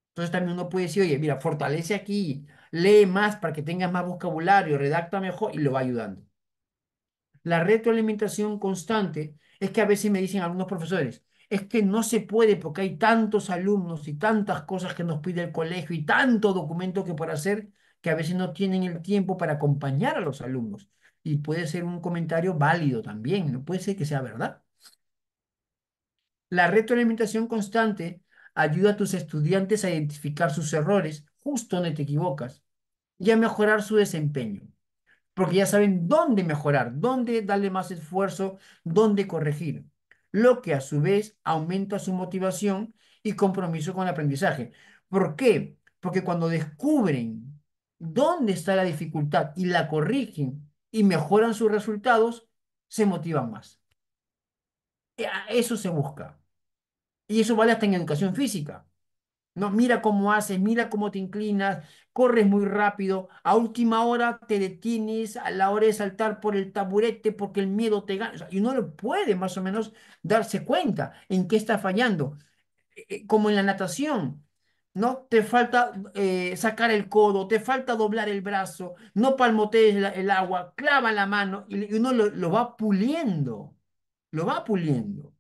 Speaker 2: Entonces también uno puede decir, oye, mira, fortalece aquí, lee más para que tengas más vocabulario, redacta mejor y lo va ayudando. La retroalimentación constante es que a veces me dicen algunos profesores, es que no se puede porque hay tantos alumnos y tantas cosas que nos pide el colegio y tanto documento que por hacer que a veces no tienen el tiempo para acompañar a los alumnos. Y puede ser un comentario válido también, no puede ser que sea verdad. La retroalimentación constante ayuda a tus estudiantes a identificar sus errores justo donde te equivocas y a mejorar su desempeño porque ya saben dónde mejorar, dónde darle más esfuerzo, dónde corregir, lo que a su vez aumenta su motivación y compromiso con el aprendizaje. ¿Por qué? Porque cuando descubren dónde está la dificultad y la corrigen y mejoran sus resultados, se motivan más. A eso se busca. Y eso vale hasta en educación física. No, mira cómo haces, mira cómo te inclinas, corres muy rápido, a última hora te detienes a la hora de saltar por el taburete porque el miedo te gana. O sea, y uno lo puede más o menos darse cuenta en qué está fallando. Como en la natación, ¿no? Te falta sacar el codo, te falta doblar el brazo, no palmotees el agua, clava la mano y uno lo va puliendo, lo va puliendo.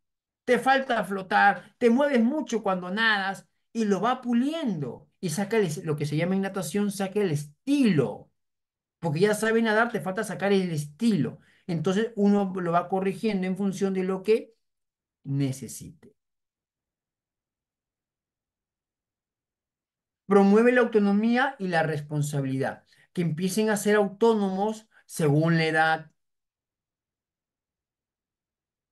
Speaker 2: Te falta flotar, te mueves mucho cuando nadas y lo va puliendo. Y saca lo que se llama en natación, saca el estilo. Porque ya sabe nadar, te falta sacar el estilo. Entonces uno lo va corrigiendo en función de lo que necesite. Promueve la autonomía y la responsabilidad. Que empiecen a ser autónomos según la edad,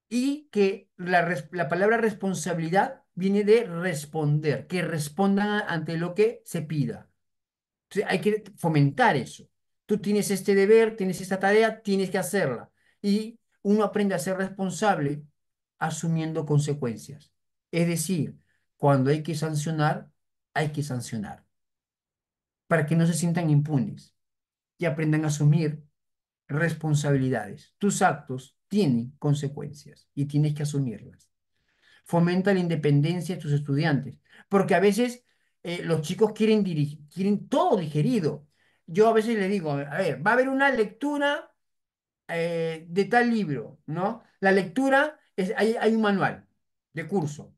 Speaker 2: y que la palabra responsabilidad viene de responder, que respondan ante lo que se pida. Entonces, hay que fomentar eso. Tú tienes este deber, tienes esta tarea, tienes que hacerla. Y uno aprende a ser responsable asumiendo consecuencias. Es decir, cuando hay que sancionar para que no se sientan impunes y aprendan a asumir responsabilidades. Tus actos tienen consecuencias y tienes que asumirlas. Fomenta la independencia de tus estudiantes, porque a veces los chicos quieren todo digerido. yo a veces le digo, a ver, va a haber una lectura de tal libro, ¿no? La lectura, hay un manual de curso.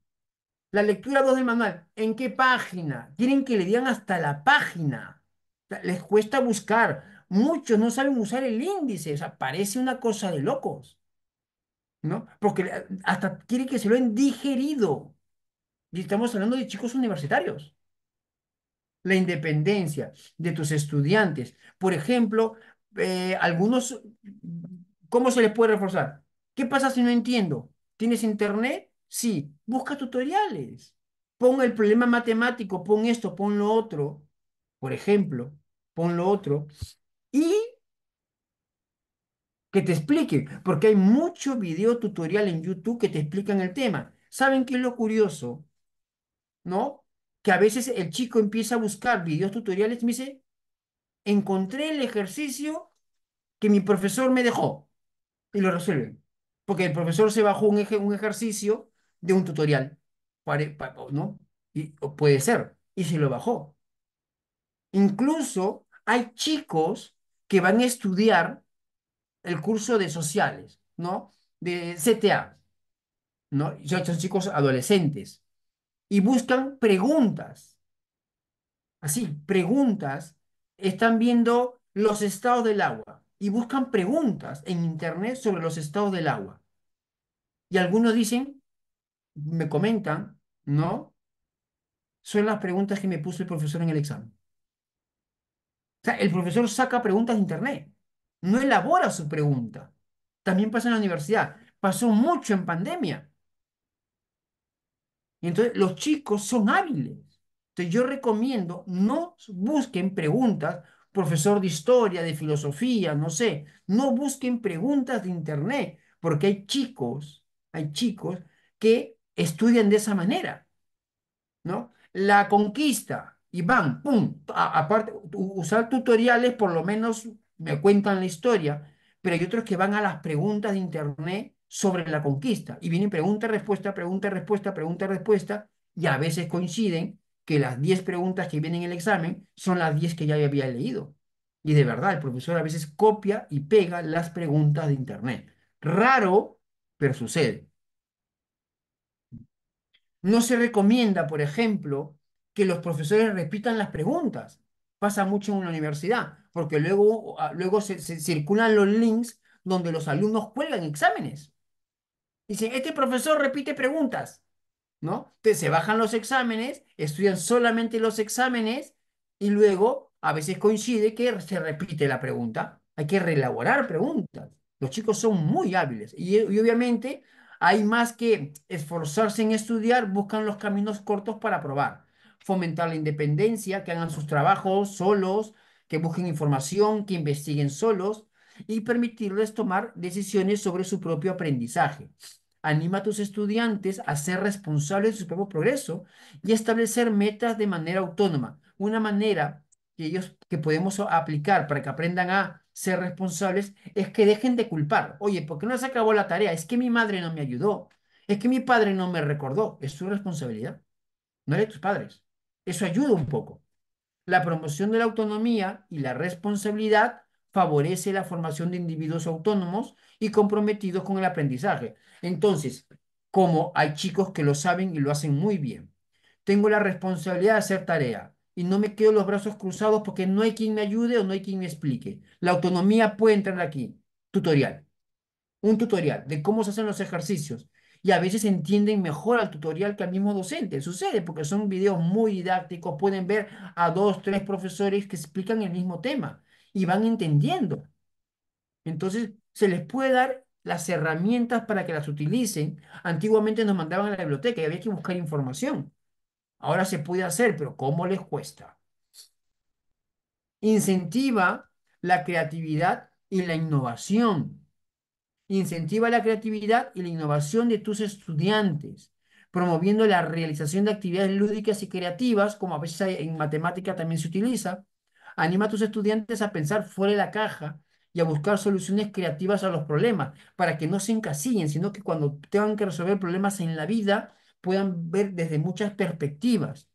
Speaker 2: La lectura 2 del manual, ¿en qué página? Quieren que le digan hasta la página. O sea, les cuesta buscar. Muchos no saben usar el índice. O sea, parece una cosa de locos, ¿no? Porque hasta quieren que se lo han digerido. Y estamos hablando de chicos universitarios. La independencia de tus estudiantes. Por ejemplo, algunos, ¿cómo se les puede reforzar? ¿Qué pasa si no entiendo? ¿Tienes internet? Sí, busca tutoriales. Pon el problema matemático, pon esto, pon lo otro, por ejemplo, pon lo otro, y que te expliquen, porque hay mucho video tutorial en YouTube que te explican el tema. ¿Saben qué es lo curioso? ¿No? Que a veces el chico empieza a buscar videos tutoriales y me dice, encontré el ejercicio que mi profesor me dejó y lo resuelven. Porque el profesor se bajó un ejercicio de un tutorial, ¿no? O puede ser, y se lo bajó. Incluso hay chicos que van a estudiar el curso de sociales, ¿no? De CTA, ¿no? Son chicos adolescentes y buscan preguntas, así, preguntas, están viendo los estados del agua y buscan preguntas en internet sobre los estados del agua. Y algunos dicen, me comentan, ¿no? Son las preguntas que me puso el profesor en el examen. O sea, el profesor saca preguntas de internet, no elabora su pregunta. También pasa en la universidad, pasó mucho en pandemia. Y entonces los chicos son hábiles. Entonces yo recomiendo, no busquen preguntas, profesor de historia, de filosofía, no sé, no busquen preguntas de internet, porque hay chicos que estudian de esa manera, ¿no? La conquista, y van, pum, aparte, usar tutoriales, por lo menos me cuentan la historia, pero hay otros que van a las preguntas de internet sobre la conquista, y vienen pregunta, respuesta, pregunta, respuesta, pregunta, respuesta, y a veces coinciden que las 10 preguntas que vienen en el examen son las 10 que ya había leído. Y de verdad, el profesor a veces copia y pega las preguntas de internet. Raro, pero sucede. No se recomienda, por ejemplo, que los profesores repitan las preguntas. Pasa mucho en una universidad, porque luego se circulan los links donde los alumnos cuelgan exámenes. Dicen, este profesor repite preguntas, ¿no? Entonces se bajan los exámenes, estudian solamente los exámenes y luego a veces coincide que se repite la pregunta. Hay que reelaborar preguntas. Los chicos son muy hábiles y obviamente hay más que esforzarse en estudiar, buscan los caminos cortos para probar. Fomentar la independencia, que hagan sus trabajos solos, que busquen información, que investiguen solos y permitirles tomar decisiones sobre su propio aprendizaje. Anima a tus estudiantes a ser responsables de su propio progreso y establecer metas de manera autónoma. Una manera que podemos aplicar para que aprendan a ser responsables es que dejen de culpar. Oye, ¿por qué no se acabó la tarea? Es que mi madre no me ayudó. Es que mi padre no me recordó. Es su responsabilidad, no es de tus padres. Eso ayuda un poco. La promoción de la autonomía y la responsabilidad favorece la formación de individuos autónomos y comprometidos con el aprendizaje. Entonces, como hay chicos que lo saben y lo hacen muy bien, tengo la responsabilidad de hacer tarea y no me quedo los brazos cruzados porque no hay quien me ayude o no hay quien me explique. La autonomía puede entrar aquí. Tutorial, un tutorial de cómo se hacen los ejercicios. Y a veces entienden mejor al tutorial que al mismo docente. Sucede porque son videos muy didácticos, pueden ver a dos, tres profesores que explican el mismo tema y van entendiendo. Entonces, se les puede dar las herramientas para que las utilicen. Antiguamente nos mandaban a la biblioteca y había que buscar información. Ahora se puede hacer, pero ¿cómo les cuesta? Incentiva la creatividad y la innovación. Incentiva la creatividad y la innovación de tus estudiantes, promoviendo la realización de actividades lúdicas y creativas, como a veces en matemática también se utiliza. Anima a tus estudiantes a pensar fuera de la caja y a buscar soluciones creativas a los problemas, para que no se encasillen, sino que cuando tengan que resolver problemas en la vida puedan ver desde muchas perspectivas.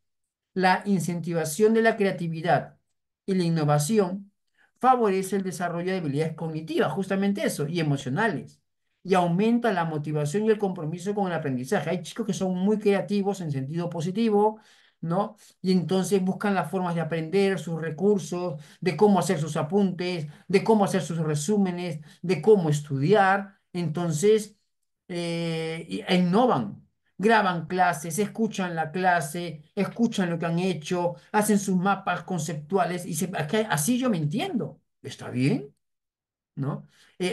Speaker 2: La incentivación de la creatividad y la innovación favorece el desarrollo de habilidades cognitivas, justamente eso, y emocionales, y aumenta la motivación y el compromiso con el aprendizaje. Hay chicos que son muy creativos en sentido positivo, ¿no? Y entonces buscan las formas de aprender, sus recursos, de cómo hacer sus apuntes, de cómo hacer sus resúmenes, de cómo estudiar. Entonces, e innovan, graban clases, escuchan la clase, escuchan lo que han hecho, hacen sus mapas conceptuales y así yo me entiendo. ¿Está bien? ¿No?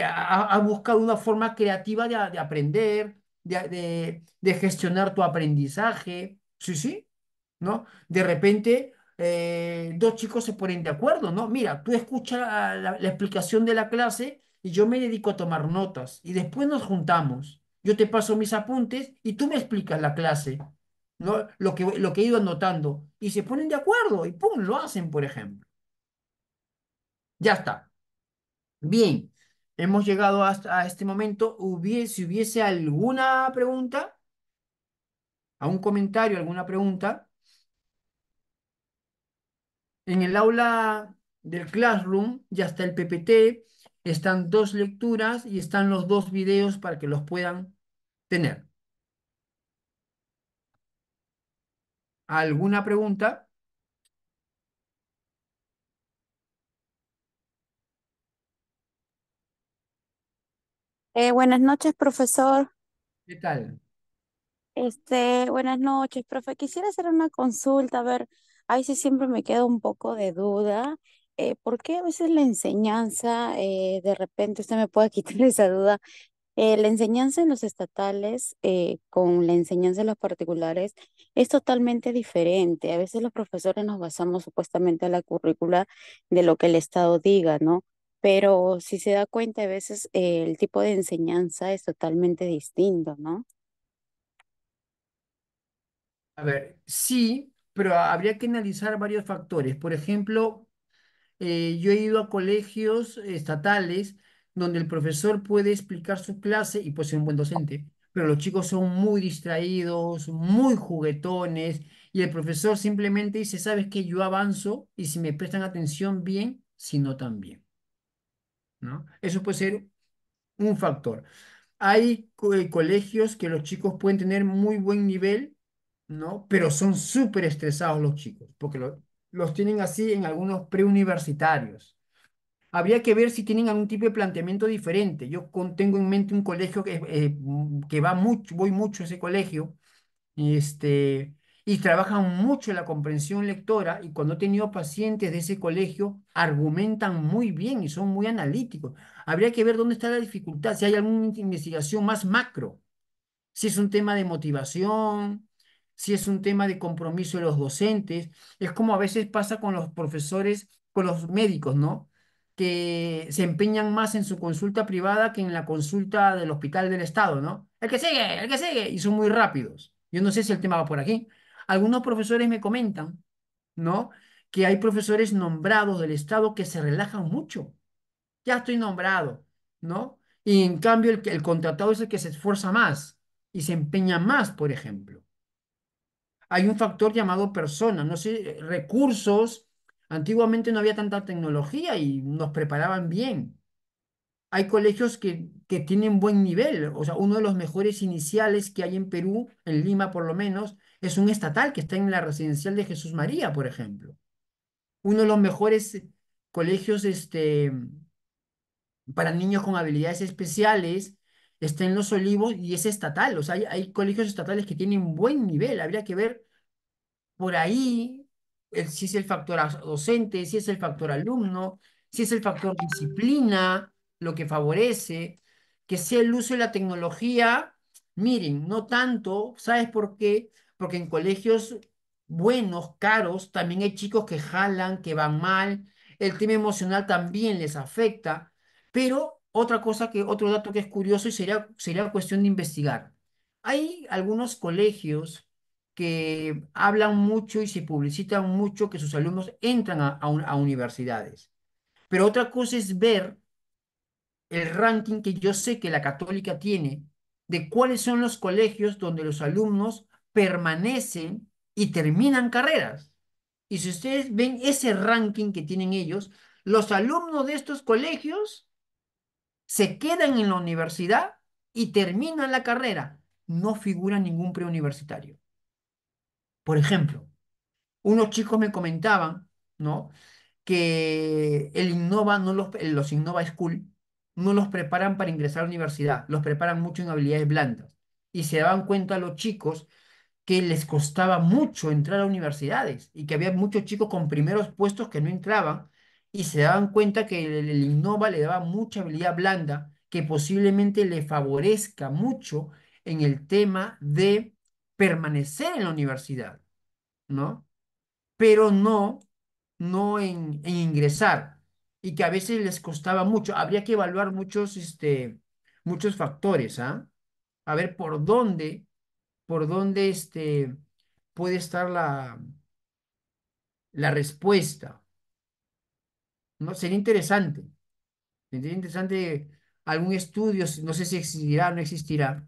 Speaker 2: Ha buscado una forma creativa de aprender, de gestionar tu aprendizaje. Sí, sí, ¿no? De repente, dos chicos se ponen de acuerdo, ¿no? Mira, tú escuchas la explicación de la clase y yo me dedico a tomar notas y después nos juntamos. Yo te paso mis apuntes y tú me explicas la clase, ¿no? Lo que he ido anotando y se ponen de acuerdo y ¡pum! Lo hacen, por ejemplo. Ya está. Bien, hemos llegado hasta a este momento. Si hubiese alguna pregunta, a un comentario, alguna pregunta, en el aula del Classroom ya está el PPT, están dos lecturas y están los dos videos para que los puedan tener. ¿Alguna pregunta?
Speaker 10: Buenas noches, profesor.
Speaker 2: ¿Qué tal?
Speaker 10: Buenas noches, profe. Quisiera hacer una consulta, a ver, a veces siempre me queda un poco de duda. ¿Por qué a veces la enseñanza, de repente usted me puede quitar esa duda, la enseñanza en los estatales con la enseñanza en los particulares es totalmente diferente? A veces los profesores nos basamos supuestamente a la currícula de lo que el Estado diga, ¿no? Pero si se da cuenta, a veces el tipo de enseñanza es totalmente distinto, ¿no?
Speaker 2: A ver, sí, pero habría que analizar varios factores. Por ejemplo, yo he ido a colegios estatales donde el profesor puede explicar su clase y puede ser un buen docente, pero los chicos son muy distraídos, muy juguetones, y el profesor simplemente dice, ¿sabes qué? Yo avanzo y si me prestan atención bien, si no también, ¿no? Eso puede ser un factor. Hay colegios que los chicos pueden tener muy buen nivel, ¿no? Pero son súper estresados los chicos, porque los tienen así en algunos preuniversitarios. Habría que ver si tienen algún tipo de planteamiento diferente. Tengo en mente un colegio que voy mucho a ese colegio, este, y trabajan mucho la comprensión lectora, y cuando he tenido pacientes de ese colegio, argumentan muy bien y son muy analíticos. Habría que ver dónde está la dificultad, si hay alguna investigación más macro, si es un tema de motivación, si es un tema de compromiso de los docentes. Es como a veces pasa con los profesores, con los médicos, ¿no? Que se empeñan más en su consulta privada que en la consulta del hospital del Estado, ¿no? El que sigue, y son muy rápidos. Yo no sé si el tema va por aquí. Algunos profesores me comentan, ¿no? Que hay profesores nombrados del Estado que se relajan mucho. Ya estoy nombrado, ¿no? Y en cambio el contratado es el que se esfuerza más y se empeña más, por ejemplo. Hay un factor llamado persona, no sé, recursos. Antiguamente no había tanta tecnología y nos preparaban bien. Hay colegios que tienen buen nivel, o sea, uno de los mejores iniciales que hay en Perú, en Lima por lo menos, es un estatal que está en la residencial de Jesús María, por ejemplo. Uno de los mejores colegios, para niños con habilidades especiales, está en Los Olivos y es estatal. O sea, hay colegios estatales que tienen buen nivel. Habría que ver por ahí si es el factor docente, si es el factor alumno, si es el factor disciplina, lo que favorece, que sea el uso de la tecnología. Miren, no tanto, ¿sabes por qué? Porque en colegios buenos, caros, también hay chicos que jalan, que van mal, el tema emocional también les afecta, pero otro dato que es curioso y sería cuestión de investigar. Hay algunos colegios que hablan mucho y se publicitan mucho que sus alumnos entran a universidades. Pero otra cosa es ver el ranking que yo sé que la Católica tiene de cuáles son los colegios donde los alumnos permanecen y terminan carreras. Y si ustedes ven ese ranking que tienen ellos, los alumnos de estos colegios se quedan en la universidad y terminan la carrera. No figura ningún preuniversitario. Por ejemplo, unos chicos me comentaban, ¿no? Que el Innova no los Innova School no los preparan para ingresar a la universidad, los preparan mucho en habilidades blandas. Y se daban cuenta los chicos que les costaba mucho entrar a universidades y que había muchos chicos con primeros puestos que no entraban y se daban cuenta que el Innova le daba mucha habilidad blanda que posiblemente le favorezca mucho en el tema de permanecer en la universidad, ¿no? Pero no en ingresar y que a veces les costaba mucho. Habría que evaluar muchos factores, ¿ah? A ver por dónde puede estar la respuesta. ¿No? Sería interesante algún estudio, no sé si existirá o no existirá,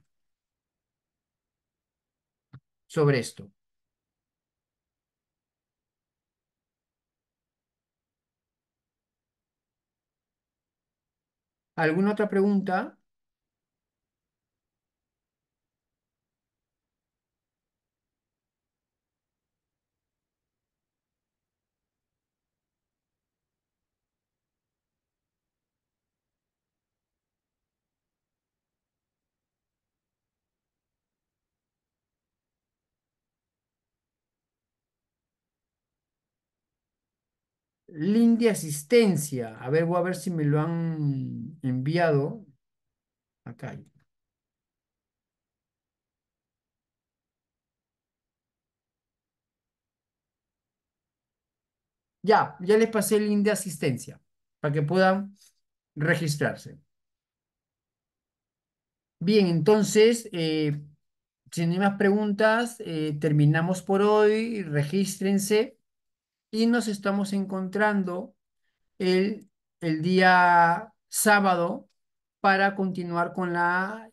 Speaker 2: sobre esto. ¿Alguna otra pregunta? Link de asistencia. A ver, voy a ver si me lo han enviado. Acá. Ya les pasé el link de asistencia para que puedan registrarse. Bien, entonces, si no hay más preguntas, terminamos por hoy. Regístrense y nos estamos encontrando el, el día sábado para continuar con la